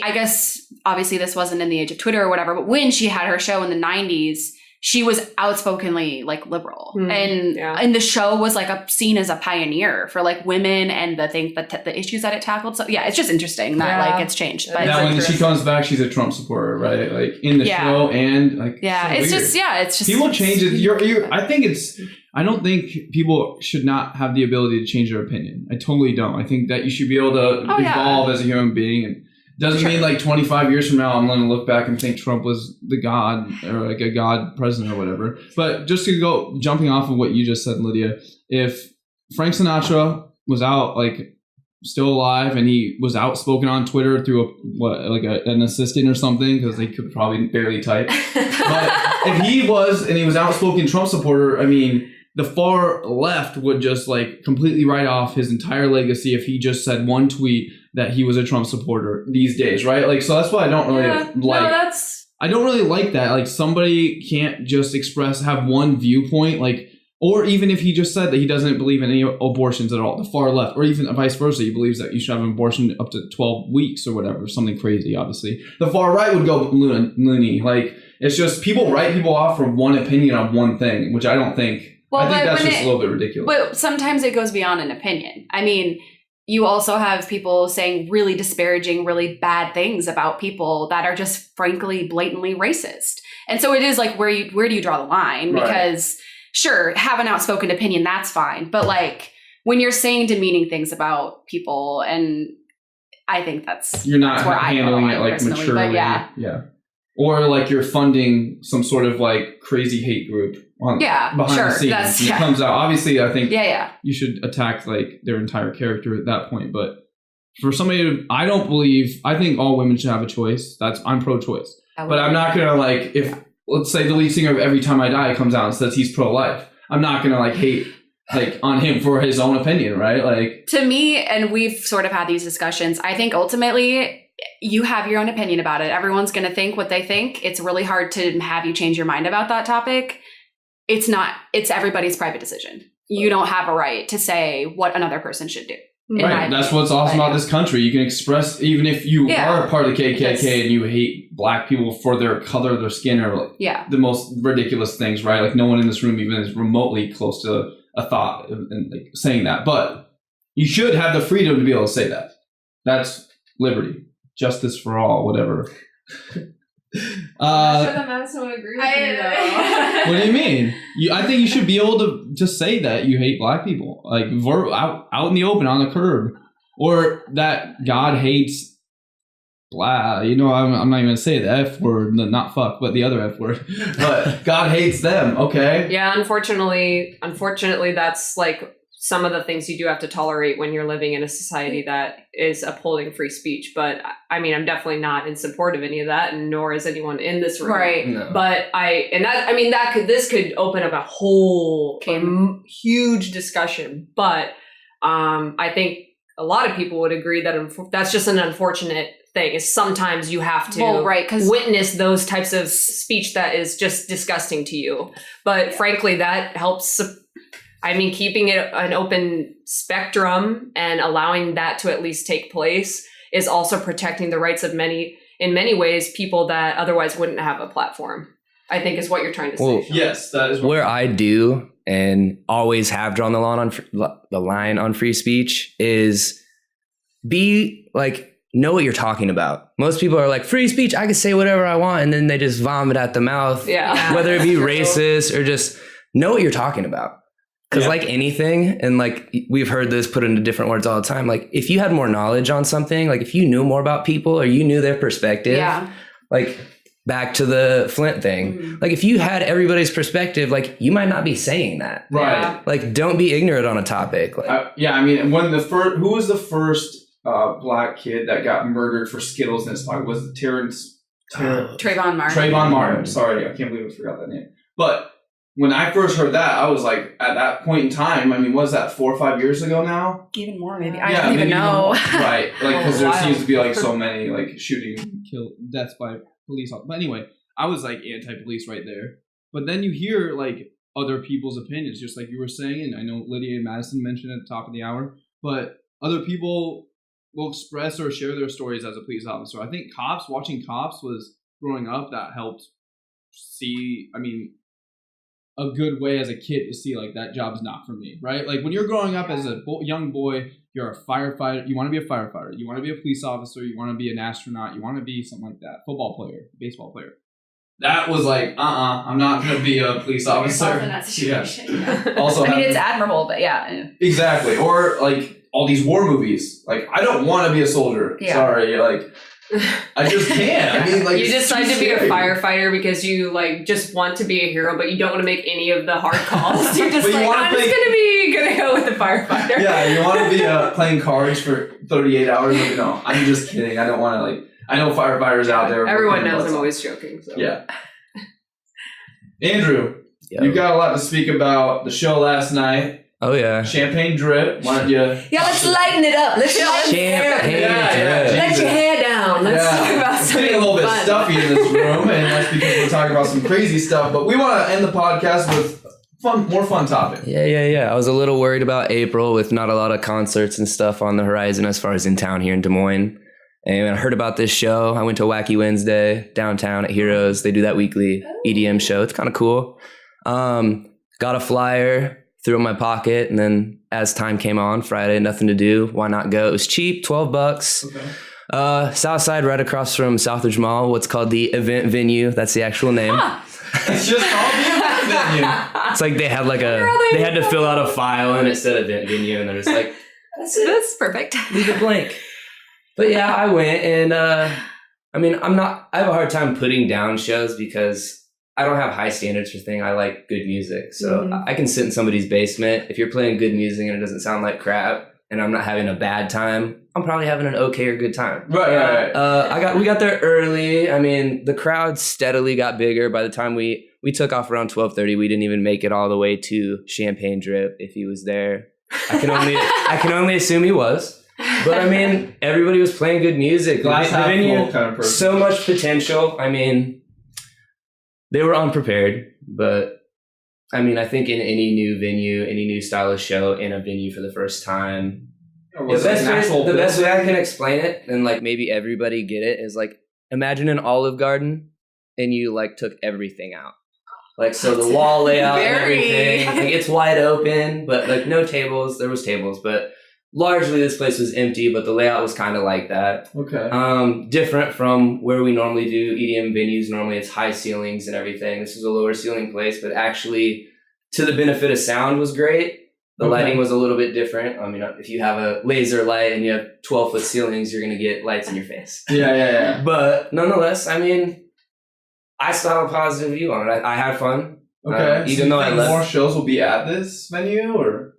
I guess, obviously this wasn't in the age of Twitter or whatever, but when she had her show in the 90s, she was outspokenly like liberal. And the show was like seen as a pioneer for like women and the issues that it tackled. So yeah, it's just interesting that like it's changed. But now when she comes back, she's a Trump supporter, right? Like in the show and like it's just people change it. I don't think people should not have the ability to change their opinion. I totally don't. I think that you should be able to evolve as a human being, and doesn't mean like 25 years from now I'm going to look back and think Trump was the god or like a god president or whatever. But just to go jumping off of what you just said, Lydia, if Frank Sinatra was out like still alive and he was outspoken on Twitter through an assistant or something, because they could probably barely type. But if he was outspoken Trump supporter, I mean, the far left would just like completely write off his entire legacy if he just said one tweet that he was a Trump supporter these days, right? Like, so that's why I don't really I don't really like that. Like, somebody can't just have one viewpoint, like, or even if he just said that he doesn't believe in any abortions at all, the far left, or even vice versa, he believes that you should have an abortion up to 12 weeks or whatever, something crazy, obviously. The far right would go loony. Like, it's just people write people off for one opinion on one thing, which I don't think. I think that's just a little bit ridiculous. But sometimes it goes beyond an opinion. I mean, you also have people saying really disparaging, really bad things about people that are just frankly blatantly racist. And so it is like, where do you draw the line? Right. Because sure, have an outspoken opinion, that's fine. But like when you're saying demeaning things about people, and I think you're not handling it like maturely. Yeah. Or like you're funding some sort of like crazy hate group behind the scenes. It comes out. Obviously, I think you should attack like their entire character at that point. But for somebody I think all women should have a choice. I'm pro-choice. But I'm not going to like, if let's say the lead singer of Every Time I Die comes out and says he's pro-life, I'm not going to like hate like on him for his own opinion, right? Like, to me, and we've sort of had these discussions, I think ultimately you have your own opinion about it. Everyone's going to think what they think. It's really hard to have you change your mind about that topic. It's everybody's private decision. You don't have a right to say what another person should do. Right. That's what's awesome about this country. You can express, even if you are a part of the KKK and you hate black people for their color of their skin or like the most ridiculous things, right? Like no one in this room even is remotely close to a thought and like saying that. But you should have the freedom to be able to say that. That's liberty. Justice for all, whatever. I'm sure that Madison would agree with me, though. What do you mean? I think you should be able to just say that you hate black people, like out in the open on the curb, or that God hates blah. You know, I'm not even gonna say the F word, not fuck, but the other F word. But God hates them. Okay. Yeah, unfortunately, that's like some of the things you do have to tolerate when you're living in a society that is upholding free speech. But I mean, I'm definitely not in support of any of that, and nor is anyone in this room. Right. No. But this could open up a whole huge discussion. But I think a lot of people would agree that that's just an unfortunate thing, is sometimes you have to witness those types of speech that is just disgusting to you. But frankly, that helps. I mean, keeping it an open spectrum and allowing that to at least take place is also protecting the rights of in many ways, people that otherwise wouldn't have a platform, I think is what you're trying to say. Yes, that is where I do and always have drawn the line on free speech is know what you're talking about. Most people are like, free speech, I can say whatever I want, and then they just vomit at the mouth. Yeah. Whether it be racist or just know what you're talking about. Because like anything, and like we've heard this put into different words all the time, like if you had more knowledge on something, like if you knew more about people or you knew their perspective, like back to the Flint thing, like if you had everybody's perspective, like you might not be saying that. Right. Like don't be ignorant on a topic. Like, I mean, who was the first black kid that got murdered for Skittles in his pocket? Was it Trayvon Martin? Trayvon Martin. Sorry, I can't believe I forgot that name. But when I first heard that, I was like, at that point in time, I mean, was that 4 or 5 years ago now? Even more, maybe. I don't even know. Right. Like, because there seems to be like so many like shooting, deaths by police. But anyway, I was like anti-police right there. But then you hear like other people's opinions, just like you were saying. And I know Lydia and Madison mentioned at the top of the hour, but other people will express or share their stories as a police officer. I think watching Cops was growing up that helped see, I mean, a good way as a kid to see like that job's not for me, right? Like when you're growing up as a young boy, you're a firefighter. You want to be a firefighter. You want to be a police officer. You want to be an astronaut. You want to be something like that. Football player, baseball player. That was like, I'm not going to be a police officer. In that situation. Yeah. Also, I mean, it's admirable, but yeah. Exactly. Or like all these war movies. Like I don't want to be a soldier. Yeah. Sorry. Like I just can't. I mean, like you decide to be a firefighter because you like just want to be a hero, but you don't want to make any of the hard calls. You're just like, I'm just gonna go with the firefighter. Yeah, you want to be playing cards for 38 hours. Like, no, I'm just kidding. I don't want to I know firefighters out there. Everyone knows I'm always joking. So. Yeah. Andrew, you got a lot to speak about the show last night. Oh yeah, champagne drip. Why don't you? Yeah, let's lighten it up. Let's champagne drip. Let your hair down. Let's talk about something. It's getting a little bit stuffy in this room, and that's because we're talking about some crazy stuff. But we want to end the podcast with more fun topic. Yeah. I was a little worried about April with not a lot of concerts and stuff on the horizon as far as in town here in Des Moines. And I heard about this show. I went to Wacky Wednesday downtown at Heroes. They do that weekly EDM show. It's kind of cool. Got a flyer. Threw it in my pocket, and then as time came on, Friday, nothing to do. Why not go? It was cheap, $12. Okay. South Side, right across from Southridge Mall. What's called the event venue. That's the actual name. It's just called the event venue. It's like they had they had to fill out a file and it said event venue, and they're just like, that's perfect. Leave it blank. But yeah, I went, and I mean, I have a hard time putting down shows because I don't have high standards for things. I like good music. So I can sit in somebody's basement. If you're playing good music and it doesn't sound like crap and I'm not having a bad time, I'm probably having an okay or good time. Right. We got there early. I mean, the crowd steadily got bigger. By the time we took off around 12:30, we didn't even make it all the way to Champagne Drip if he was there. I can only assume he was. But I mean, everybody was playing good music. Glass half full kind of person. So much potential. I mean, they were unprepared, but I mean, I think in any new venue, any new style of show in a venue for the first time, the best way I can explain it, and like maybe everybody get it, is like imagine an Olive Garden and you like took everything out. Like, so the wall layout and everything, like it's wide open, but like no tables. There was tables, but largely this place was empty, but the layout was kind of like that. Okay. Different from where we normally do EDM venues. Normally it's high ceilings and everything. This was a lower ceiling place, but actually to the benefit of sound was great. The lighting was a little bit different. I mean, if you have a laser light and you have 12-foot ceilings, you're going to get lights in your face. Yeah. But nonetheless, I mean, I still have a positive view on it. I had fun. Okay. Even though I left. More shows will be at this venue, or?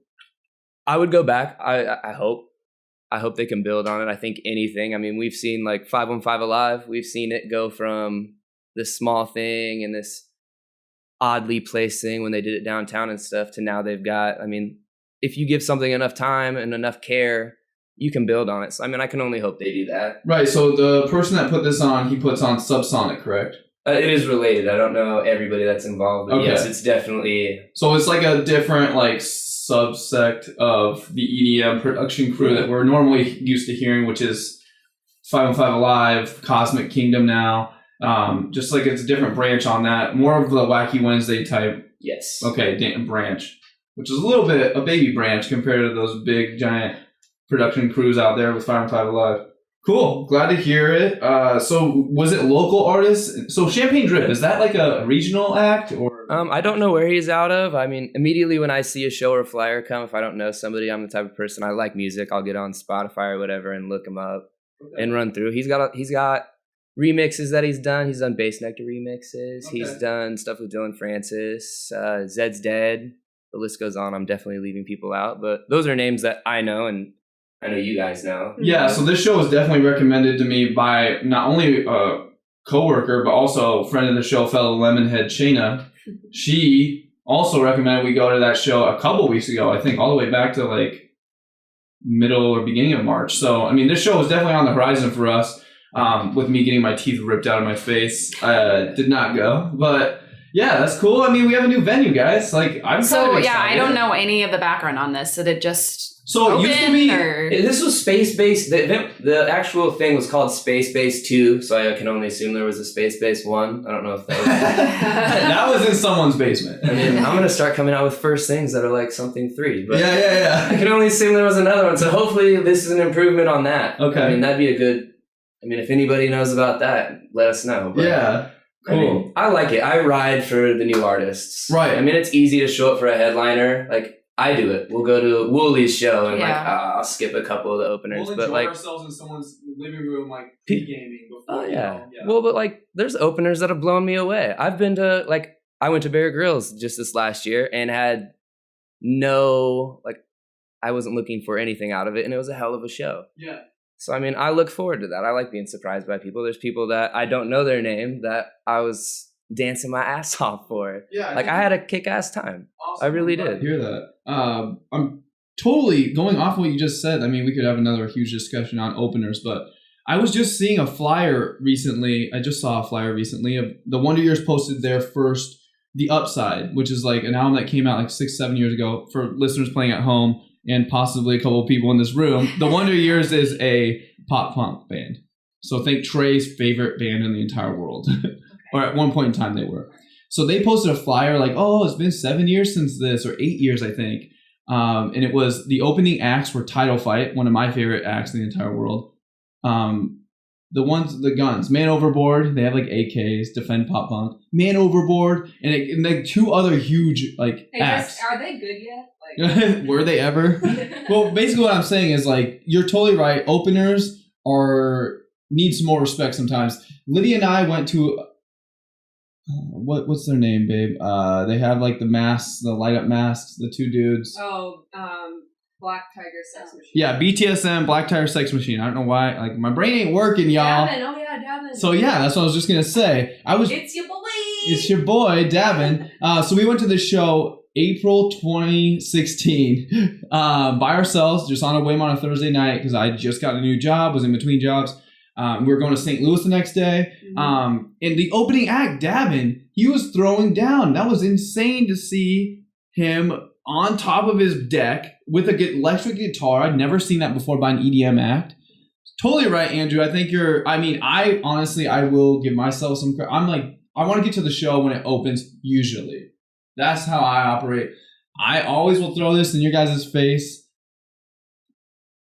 I would go back. I hope they can build on it. I think anything. I mean, we've seen like 515 Alive. We've seen it go from this small thing and this oddly placed thing when they did it downtown and stuff to now they've got, I mean, if you give something enough time and enough care, you can build on it. So, I mean, I can only hope they do that. Right. So the person that put this on, he puts on Subsonic, correct? It is related. I don't know everybody that's involved, but yes, it's definitely. So it's like a different like subsect of the EDM production crew that we're normally used to hearing, which is 515 Alive, Cosmic Kingdom now. Just like it's a different branch on that. More of the Wacky Wednesday type. Yes. Okay, branch, which is a little bit a baby branch compared to those big giant production crews out there with 515 Alive. Cool. Glad to hear it. So was it local artists? So Champagne Drip, is that like a regional act or? I don't know where he's out of. I mean, immediately when I see a show or a flyer come, if I don't know somebody, I'm the type of person, I like music. I'll get on Spotify or whatever and look him up and run through. He's got remixes that he's done. He's done Bass Nectar remixes. Okay. He's done stuff with Dylan Francis. Zed's Dead. The list goes on. I'm definitely leaving people out, but those are names that I know and I know you guys know. Yeah, so this show was definitely recommended to me by not only a coworker, but also a friend of the show, fellow Lemonhead Shayna. She also recommended we go to that show a couple weeks ago, I think all the way back to like middle or beginning of March. So, I mean, this show was definitely on the horizon for us. With me getting my teeth ripped out of my face, did not go. But yeah, that's cool. I mean, we have a new venue, guys. Like, I'm so excited. I don't know any of the background on this. Did it just it used to be? This was Space Base. The actual thing was called Space Base 2, so I can only assume there was a Space Base 1. I don't know if that was. That was in someone's basement. I mean, I'm gonna start coming out with first things that are like something 3. But yeah. I can only assume there was another one. So hopefully this is an improvement on that. Okay. I mean, that'd be a good. I mean, if anybody knows about that, let us know. But, yeah, cool. I mean, I like it. I ride for the new artists. Right. I mean, it's easy to show up for a headliner. Like, I do it. We'll go to Wooley's show and I'll skip a couple of the openers. We'll enjoy ourselves in someone's living room, like gaming before. Oh yeah. Well, but like, there's openers that have blown me away. I've been to I went to Bear Grylls just this last year and had I wasn't looking for anything out of it, and it was a hell of a show. Yeah. So, I mean, I look forward to that. I like being surprised by people. There's people that I don't know their name that I was dancing my ass off for. Yeah. I had a kick-ass time. Awesome. I really did. I hear that. I'm totally going off what you just said. I mean, we could have another huge discussion on openers, but I was just seeing a flyer recently. I just saw a flyer recently of the Wonder Years posted their first, The Upside, which is like an album that came out like 6-7 years ago for listeners playing at home. And possibly a couple of people in this room. The Wonder Years is a pop punk band. So think Trey's favorite band in the entire world. Or at one point in time they were. So they posted a flyer like, oh, it's been 7 years since this, or 8 years, I think. And it was the opening acts were Title Fight, one of my favorite acts in the entire world. The Guns, Man Overboard, they have like AKs, Defend Pop Punk, Man Overboard, and like 2 other huge acts. Are they good yet? Were they ever? Well, basically what I'm saying is like, you're totally right. Openers need some more respect sometimes. Lydia and I went to, what's their name, babe? They have like the masks, the light up masks, the 2 dudes. Oh, Black Tiger Sex Machine. Yeah, BTSM, Black Tiger Sex Machine. I don't know why. Like, my brain ain't working, y'all. Davin. Oh, yeah, Davin. So, yeah, that's what I was just going to say. It's your boy. It's your boy, Davin. So, we went to the show April 2016 by ourselves, just on a whim on a Thursday night because I just got a new job, was in between jobs. We were going to St. Louis the next day. And the opening act, Davin, he was throwing down. That was insane to see him on top of his deck with an electric guitar. I'd never seen that before by an EDM act. Totally right, Andrew. I think I will give myself some credit. I'm like, I want to get to the show when it opens, usually. That's how I operate. I always will throw this in your guys' face.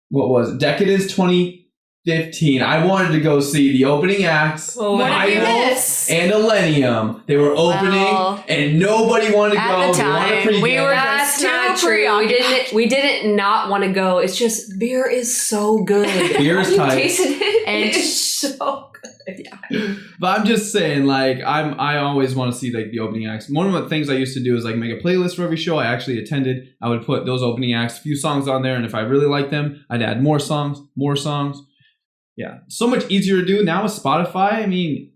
What was it? Decadence 2015. I wanted to go see the opening acts. Well, what did you miss? And Millennium. They were opening, and nobody wanted to go. At the time, we were just too true. We didn't not want to go. It's just beer is so good. Beer is tight. Tasted it. And It's so good. Yeah. But I'm just saying, like, I always want to see like the opening acts. One of the things I used to do is like make a playlist for every show I actually attended. I would put those opening acts, a few songs on there, and if I really liked them, I'd add more songs. Yeah, so much easier to do now with Spotify. I mean,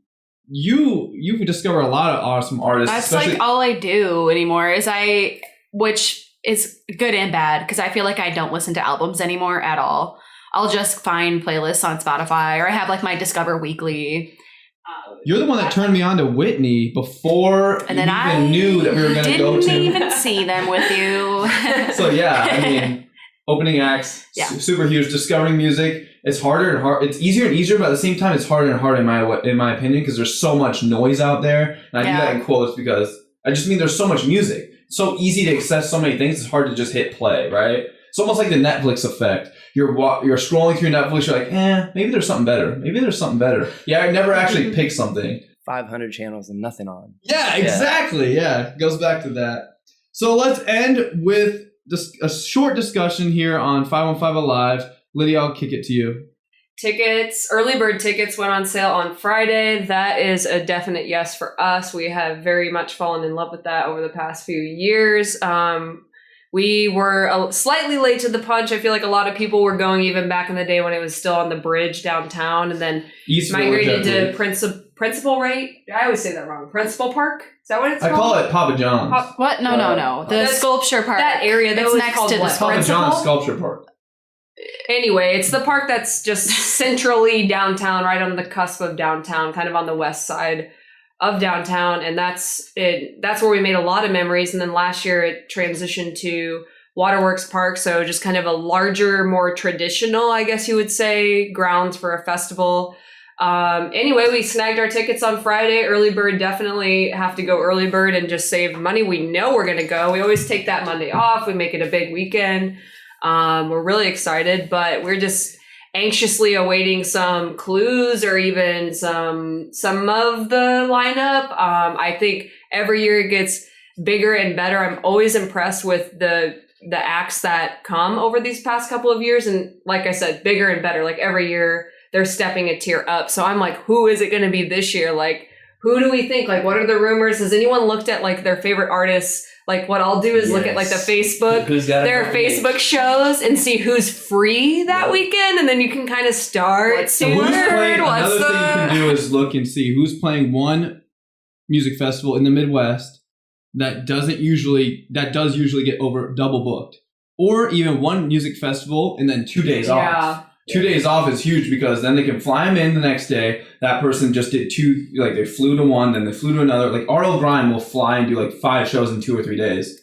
you could discover a lot of awesome artists. That's like all I do anymore which is good and bad because I feel like I don't listen to albums anymore at all. I'll just find playlists on Spotify, or I have like my Discover Weekly. You're the one that turned me on to Whitney before And then you even knew that we were going to go to. Didn't even see them with you. So yeah, I mean, opening acts, super huge. Discovering music, it's harder and hard. It's easier and easier, but at the same time, it's harder and harder in my opinion because there's so much noise out there. And I do that in quotes because I just mean there's so much music. It's so easy to access so many things. It's hard to just hit play, right? It's almost like the Netflix effect. You're scrolling through Netflix. You're like, maybe there's something better. Yeah, I never actually picked something. 500 channels and nothing on. Yeah, exactly. Yeah, it goes back to that. So let's end with a short discussion here on 515 Alive. Lydia, I'll kick it to you. Early bird tickets went on sale on Friday. That is a definite yes for us. We have very much fallen in love with that over the past few years. We were slightly late to the punch. I feel like a lot of people were going even back in the day when it was still on the bridge downtown, and then migrated to Principal, right? I always say that wrong. Principal Park? Is that what it's called? I call it Papa John's. What? No. The sculpture park. That area. That's next to the Papa John's Sculpture Park. Anyway, it's the park that's just centrally downtown, right on the cusp of downtown, kind of on the west side of downtown, and that's where we made a lot of memories. And then last year it transitioned to Waterworks Park, so just kind of a larger, more traditional, I guess you would say, grounds for a festival. Anyway, we snagged our tickets on Friday. Early bird, definitely have to go early bird and just save money. We know we're going to go. We always take that Monday off. We make it a big weekend. We're really excited, but we're just anxiously awaiting some clues or even some of the lineup. I think every year it gets bigger and better. I'm always impressed with the acts that come over these past couple of years. And like I said, bigger and better. Like every year they're stepping a tier up. So I'm like, who is it going to be this year? Like, who do we think? Like, what are the rumors? Has anyone looked at like their favorite artists? Like what I'll do is look at like the Facebook, their Facebook shows and see who's free that weekend. And then you can kind of start. Another thing you can do is look and see who's playing one music festival in the Midwest that does usually get over double booked, or even one music festival and then 2 days off. 2 days off is huge because then they can fly them in the next day. That person just did two, like they flew to one, then they flew to another. Like R.L. Grime will fly and do like 5 shows in 2 or 3 days.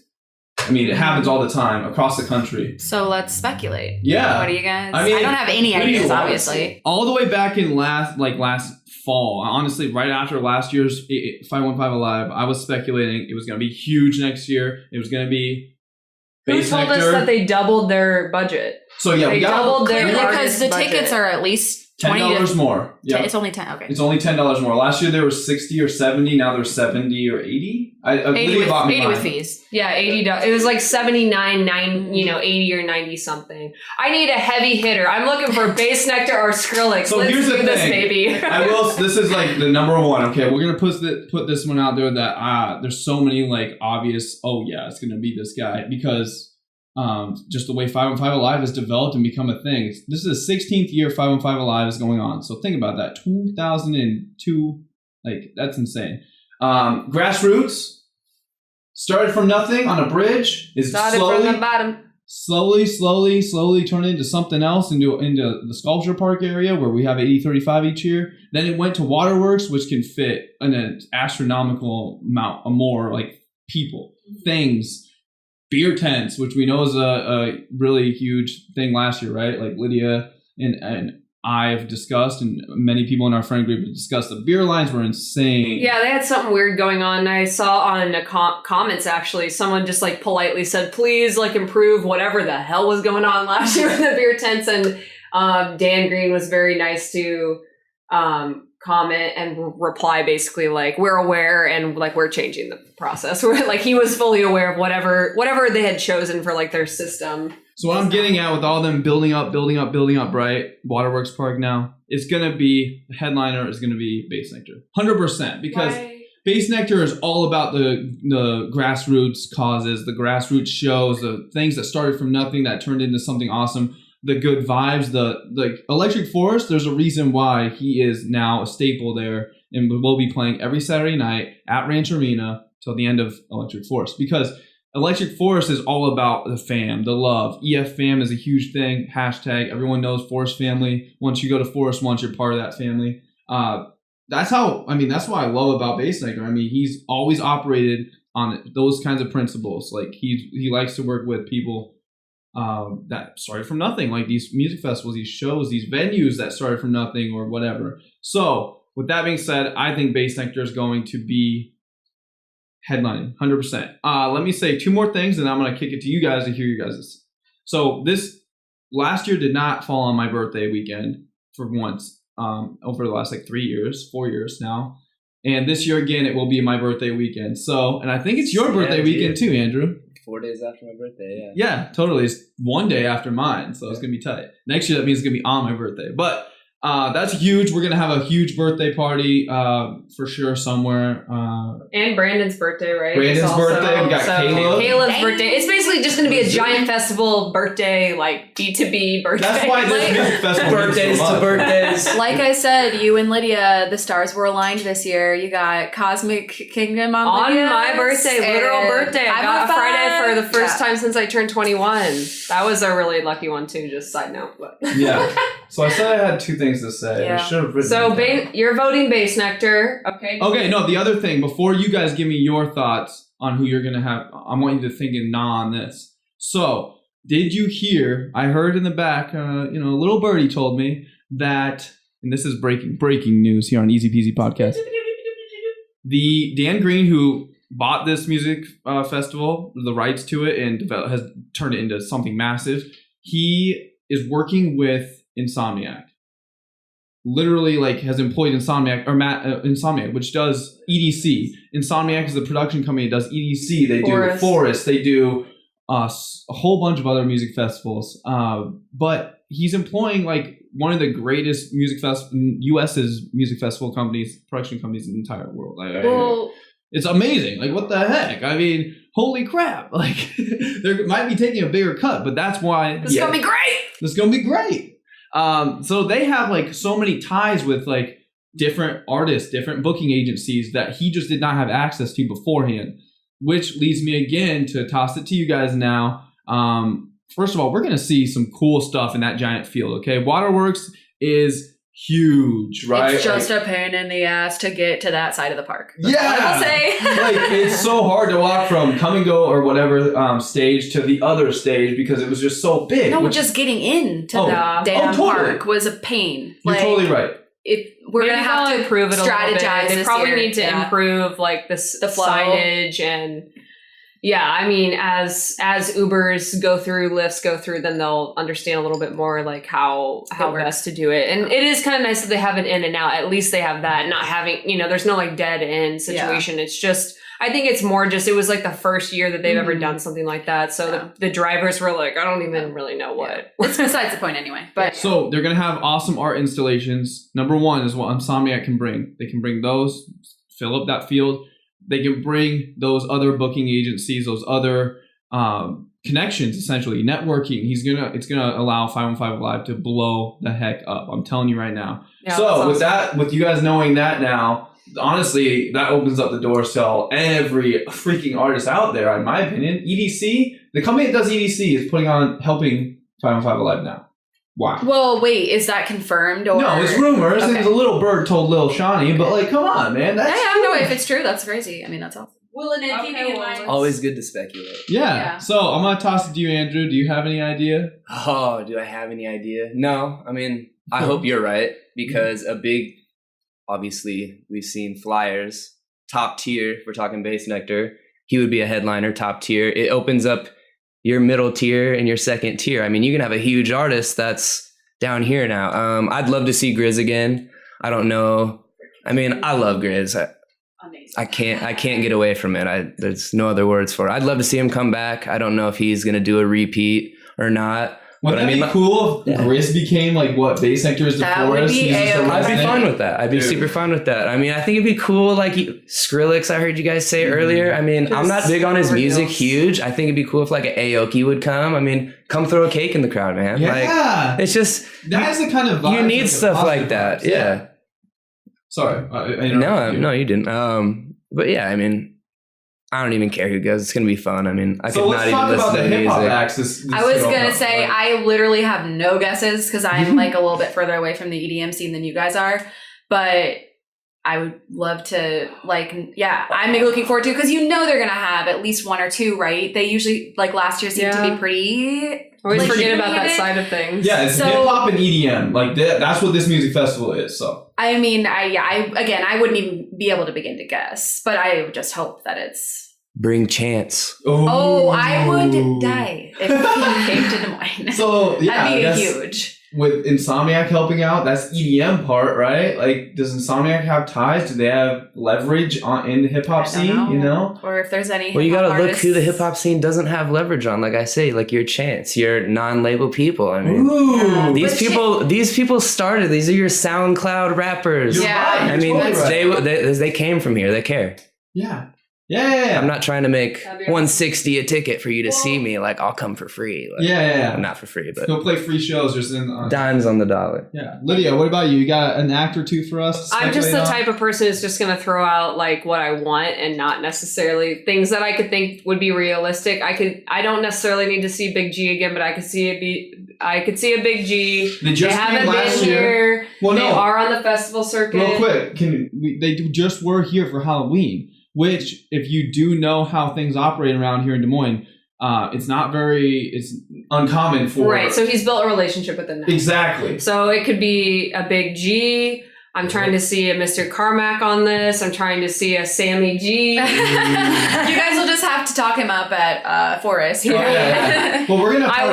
I mean, it happens all the time across the country. So let's speculate. Yeah. What do you guys? I don't have any ideas, obviously. All the way back in last fall, honestly, right after last year's 515 Alive, I was speculating it was going to be huge next year. It was going to be Who told us that they doubled their budget? So yeah, they doubled their because the budget. Tickets are at least $10 more. Yeah, it's only 10. Okay, it's only $10 more. Last year they were 60 or 70. Now they're 70 or 80. 80 with fees. Yeah, $80. It was like 79, 80 or 90 something. I need a heavy hitter. I'm looking for Bass Nectar or Skrillex. So Let's here's do the this, thing. baby. This is like the number one. Okay, we're gonna put this one out there that there's so many like obvious. Oh yeah, it's gonna be this guy because. Just the way 515 Alive has developed and become a thing. This is the 16th year 515 Alive is going on. So think about that. 2002, like that's insane. Grassroots started from nothing on a bridge. Started from the bottom. Slowly turned into something else, into the Sculpture Park area where we have 80-35 each year. Then it went to Waterworks, which can fit an astronomical amount more like people, things. Beer tents, which we know is a really huge thing last year, right? Like Lydia and I have discussed, and many people in our friend group have discussed, the beer lines were insane. Yeah, they had something weird going on. I saw on the comments, actually, someone just like politely said, please like improve whatever the hell was going on last year with the beer tents. And Dan Green was very nice to comment and reply basically like, we're aware and like we're changing the process. Like he was fully aware of whatever they had chosen for like their system. So what I'm getting at with all them building up, right? Waterworks Park now, it's going to be, the headliner is going to be Bass Nectar. 100%. Because Bass Nectar is all about the grassroots causes, the grassroots shows, the things that started from nothing that turned into something awesome, the good vibes, the Electric Forest. There's a reason why he is now a staple there and will be playing every Saturday night at Ranch Arena till the end of Electric Forest, because Electric Forest is all about the fam, the love. EF fam is a huge thing. Hashtag everyone knows Forest family. Once you go to Forest once, you're part of that family. That's what I love about Bass Nectar. I mean, he's always operated on those kinds of principles. Like he likes to work with people that started from nothing, like these music festivals, these shows, these venues that started from nothing or whatever. So with that being said, I think Bass Nectar is going to be headlining 100%. Let me say two more things and I'm going to kick it to you guys to hear you guys. So this last year did not fall on my birthday weekend for once, over the last like 4 years now. And this year again, it will be my birthday weekend. So, and I think it's your birthday weekend too, Andrew. 4 days after my birthday, Yeah, totally. It's 1 day after mine, so it's going to be tight. Next year, that means it's going to be on my birthday. But that's huge. We're going to have a huge birthday party for sure somewhere. And Brandon's birthday, right? Brandon's birthday. We got Caleb's birthday. It's basically just going to be a giant festival birthday, like B2B birthday. That's why this music festival birthdays to birthdays. Like I said, you and Lydia, the stars were aligned this year. You got Cosmic Kingdom on my birthday, literal birthday. I got a Friday for the first time since I turned 21. That was a really lucky one too, just side note. But. Yeah. So I said I had two things to say. Yeah. I should have written so you're voting Bass Nectar. Okay. Okay, no, the other thing, before you guys give me your thoughts on who you're going to have, I want you to think and nah on this. So, did you hear, I heard in the back, a little birdie told me that, and this is breaking news here on EZPZ Podcast, the Dan Green, who bought this music festival, the rights to it, and has turned it into something massive, he is working with Insomniac. Literally, like, has employed Insomniac, which does EDC. Insomniac is the production company that does EDC. They do Forest. They do a whole bunch of other music festivals. But he's employing like one of the greatest US's music festival companies, production companies in the entire world. It's amazing. Like, what the heck? I mean, holy crap! Like, they might be taking a bigger cut, but that's why This is gonna be great. This is gonna be great. So they have like so many ties with like different artists, different booking agencies that he just did not have access to beforehand, which leads me again to toss it to you guys now. First of all, we're going to see some cool stuff in that giant field. Okay. Waterworks is huge, right? It's just a pain in the ass to get to that side of the park. That's what I will say. Like, it's so hard to walk from come and go or whatever stage to the other stage because it was just so big. No, just getting into the damn park was a pain. You're totally right. We're going to have to improve it strategize. They probably year. need to improve like the flow. signage and. Yeah, I mean, as Ubers go through, Lyfts go through, then they'll understand a little bit more like how best to do it. And it is kind of nice that they have an in and out. At least they have that, not having, there's no like dead end situation. Yeah. It's just, I think it's more just, it was like the first year that they've ever done something like that. So the drivers were like, I don't even really know what. Yeah. It's besides the point anyway. But so they're going to have awesome art installations. Number one is what Insomniac can bring. They can bring those, fill up that field. They can bring those other booking agencies, those other connections, essentially networking. It's gonna allow 515 Live to blow the heck up. I'm telling you right now. Yeah, so with you guys knowing that now, honestly, that opens up the doors to every freaking artist out there. In my opinion, EDC, the company that does EDC, is helping 515 Live now. Wow. Well, wait, is that confirmed or no? It's rumors. Okay. It's a little bird told Lil Shawnee, but like, come on, man. That's no. If it's true, that's crazy. I mean, that's awesome. Always good to speculate. Yeah. So I'm gonna toss it to you, Andrew. Do you have any idea? Oh, do I have any idea? No. I mean, I hope you're right because obviously, we've seen flyers, top tier. If we're talking Bass Nectar, he would be a headliner, top tier. It opens up your middle tier and your second tier. I mean, you can have a huge artist that's down here now. I'd love to see Grizz again. I don't know I mean, I love Grizz. Amazing. I can't get away from it. There's no other words for it. I'd love to see him come back. I don't know if he's going to do a repeat or not. Wouldn't that be cool if Grizz became like what Bass Nectar is to That would Forest? be I'd be fine with that. I'd be super fine with that. I mean, I think it'd be cool. Like Skrillex, I heard you guys say earlier. I mean, I'm not big on his music, huge. I think it'd be cool if like an Aoki would come. I mean, come throw a cake in the crowd, man. Yeah. Like, it's just that is the kind of vibe. You need stuff like that. Yeah. Sorry. No, you didn't. But yeah, I mean, I don't even care who goes. It's gonna be fun. I mean, I could not even listen to the music. I was gonna say I literally have no guesses because I'm like a little bit further away from the EDM scene than you guys are, but I would love to I'm looking forward to because they're gonna have at least one or two, right? They usually like last year seemed to be pretty. Always forget about that side of things. Yeah, it's hip hop and EDM. Like that's what this music festival is. So I mean, I wouldn't even be able to begin to guess, but I would just hope that it's. Bring Chance. Oh, I would die if he came to Des Moines. So yeah, that'd be huge. With Insomniac helping out, that's EDM part, right? Like, does Insomniac have ties? Do they have leverage in the hip hop scene? Or if there's any. Well, you gotta look who the hip hop scene doesn't have leverage on. Like I say, like your Chance, your non-label people. I mean, these people started. These are your SoundCloud rappers. You're right. I mean, they came from here. They care. Yeah. Yeah. I'm not trying to make $160 a ticket for you to see me. Like, I'll come for free. Like, not for free, but go play free shows. Just in dimes on the dollar. Yeah, Lydia, what about you? You got an act or two for us? I'm just the type of person who's just going to throw out like what I want and not necessarily things that I could think would be realistic. I don't necessarily need to see Big G again, but I could see a Big G. They haven't been here. Well, they are on the festival circuit. Real quick, they just were here for Halloween. Which, if you do know how things operate around here in Des Moines, it's uncommon for... Right, so he's built a relationship with them now. Exactly. So it could be a Big G. I'm trying to see a Mr. Carmack on this. I'm trying to see a Sammy G. You guys will just have to talk him up at Forest. Yeah. Well, we're going to... I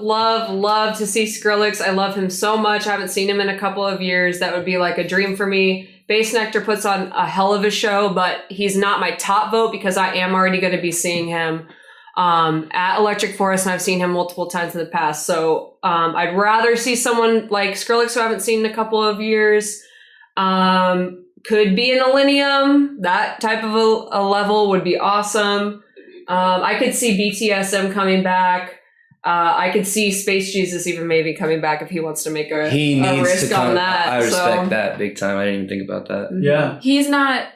would love to see Skrillex. I love him so much. I haven't seen him in a couple of years. That would be like a dream for me. Bass Nectar puts on a hell of a show, but he's not my top vote because I am already going to be seeing him at Electric Forest, and I've seen him multiple times in the past. So I'd rather see someone like Skrillex, who I haven't seen in a couple of years. Could be an Millennium. That type of a level would be awesome. I could see BTSM coming back. I could see Space Jesus even maybe coming back if he wants to make a risk on that. I respect that big time. I didn't even think about that. Yeah. He's not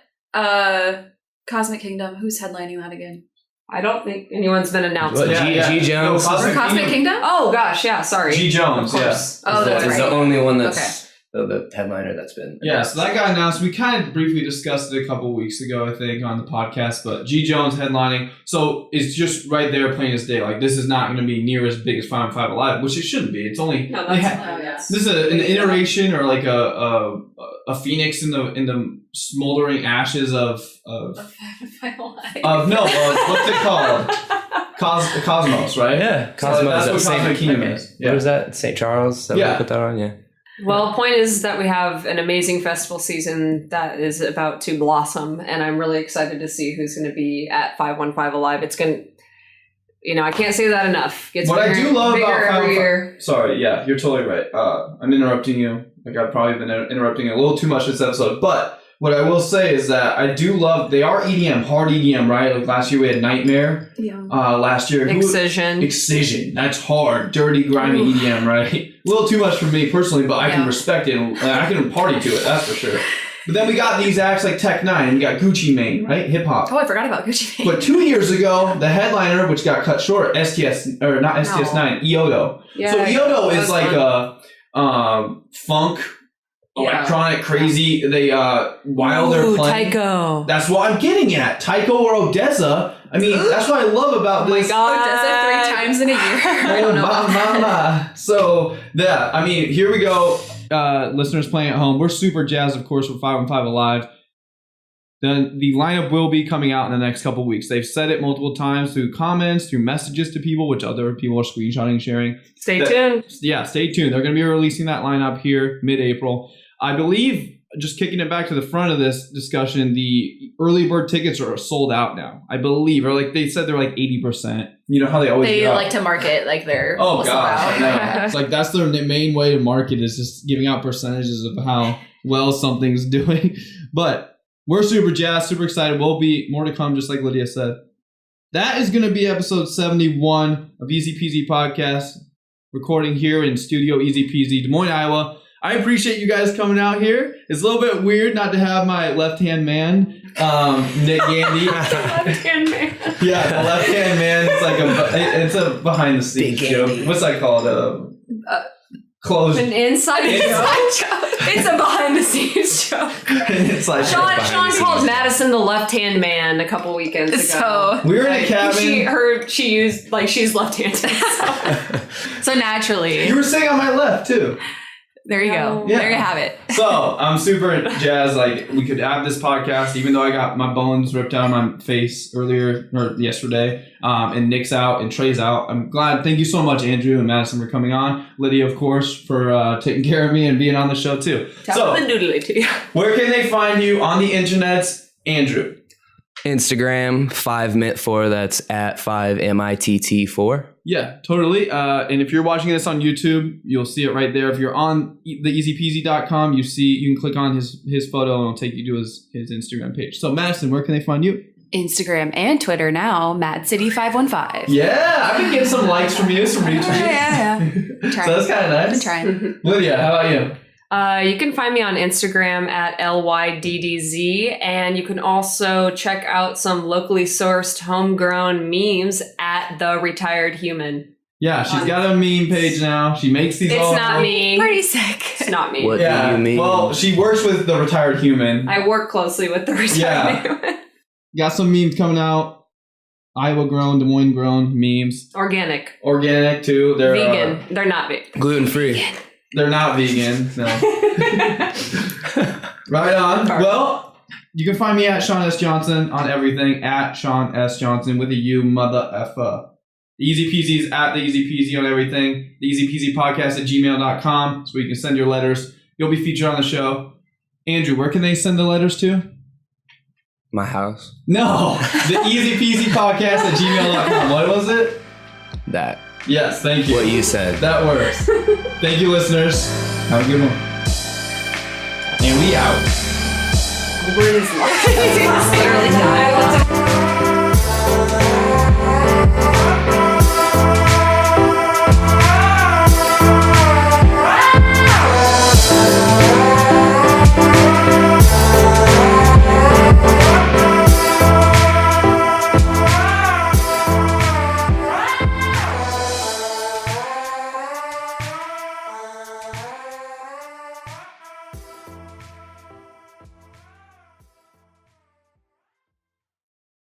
Cosmic Kingdom. Who's headlining that again? I don't think anyone's been announced. What, G Jones? No, Cosmic Kingdom? Oh gosh, yeah, sorry. G Jones, yeah. Oh, that's right. Is the only one that's the headliner that's been announced. Yeah, so that got announced. We kind of briefly discussed it a couple of weeks ago, I think, on the podcast, but G Jones headlining. So it's just right there plain as day. Like, this is not going to be near as big as 515 Alive, which it shouldn't be. It's only... No, this is an iteration or like a phoenix in the smoldering ashes of what's it called? Cosmos, right? Yeah, Cosmos. So that's what Cosmic Kingdom is. Yeah. What is that? St. Charles? That we put that on? Yeah. Well, the point is that we have an amazing festival season that is about to blossom, and I'm really excited to see who's going to be at 515 Alive. It's going to, I can't say that enough. Gets what bigger, I do love bigger about every year. Sorry, yeah, you're totally right. I'm interrupting you. Like, I've probably been interrupting a little too much this episode, but what I will say is that I do love, they are EDM, hard EDM, right? Like last year we had Nightmare. Yeah. Last year. Excision. That's hard, dirty, grimy EDM, right? A little too much for me personally, but I can respect it. And I can party to it, that's for sure. But then we got these acts like Tech Nine, and we got Gucci Mane, right? Hip hop. Oh, I forgot about Gucci Mane. But 2 years ago, the headliner, which got cut short, not STS9, Eodo. Yeah, so Eodo is like a funk, electronic, crazy. They while they're playing. Tycho. That's what I'm getting at. Tycho or Odessa. I mean, that's what I love about this. Oh my God. Odessa 3 times in a year. I don't know. Mama. So yeah, I mean, here we go. Listeners playing at home, we're super jazzed, of course, for 515 Alive. The lineup will be coming out in the next couple weeks. They've said it multiple times through comments, through messages to people, which other people are screenshotting, sharing. Stay tuned. Yeah, stay tuned. They're going to be releasing that lineup here mid-April. I believe just kicking it back to the front of this discussion, the early bird tickets are sold out now, I believe, or like they said they're like 80%. You know how they always like to market like they're gosh, I know. It's like that's their main way to market is just giving out percentages of how well something's doing. But we're super jazzed, super excited. We'll be more to come, just like Lydia said. That is going to be episode 71 of EZPZ Podcast, recording here in Studio EZPZ, Des Moines, Iowa. I appreciate you guys coming out here. It's a little bit weird not to have my left-hand man, Nick Gandy. Left-hand man. Yeah, the left-hand man. It's a behind-the-scenes joke. What's that called? Closed. An inside joke. It's a behind-the-scenes joke. It's like Shaun called Madison the left-hand man a couple weekends ago. So we were in a cabin. She used she's left-handed. So naturally, you were sitting on my left too. There you go. Yeah. There you have it. So I'm super jazzed. Like we could have this podcast, even though I got my bones ripped out of my face yesterday. And Nick's out and Trey's out. I'm glad. Thank you so much, Andrew and Madison, for coming on. Lydia, of course, for taking care of me and being on the show too. Tell them doodly to you. Where can they find you on the internets, Andrew? Instagram 5mit4. That's at 5mitt4. Yeah, totally. And if you're watching this on YouTube, you'll see it right there. If you're on TheEZPZ.com, you can click on his photo and it'll take you to his Instagram page. So Madison, where can they find you? Instagram and Twitter now, MadCity515. Yeah, I've been getting some likes from you, some retweets. Yeah. So that's kind of nice. I'm trying. Lydia, how about you? You can find me on Instagram at LYDDZ, and you can also check out some locally sourced homegrown memes at The Retired Human. Yeah, she's got a meme page now. She makes these. It's not me. Pretty sick. It's not me. What do you mean? Well, she works with The Retired Human. I work closely with The Retired Human. Got some memes coming out. Iowa grown, Des Moines grown memes. Organic too. They're vegan. They're not vegan. Gluten free. They're not vegan. No. Right on. Well, you can find me at Shaun S. Johnson on everything. At Shaun S. Johnson with a U, mother effer. The EZPZ is at the EZPZ on everything. The EZPZPodcast at gmail.com, so you can send your letters. You'll be featured on the show. Andrew, where can they send the letters to? My house. No. The EZPZPodcast at gmail.com. What was it? That. Yes, thank you. What you said. That works. Thank you, listeners. Have a good one. And we out. Where is life?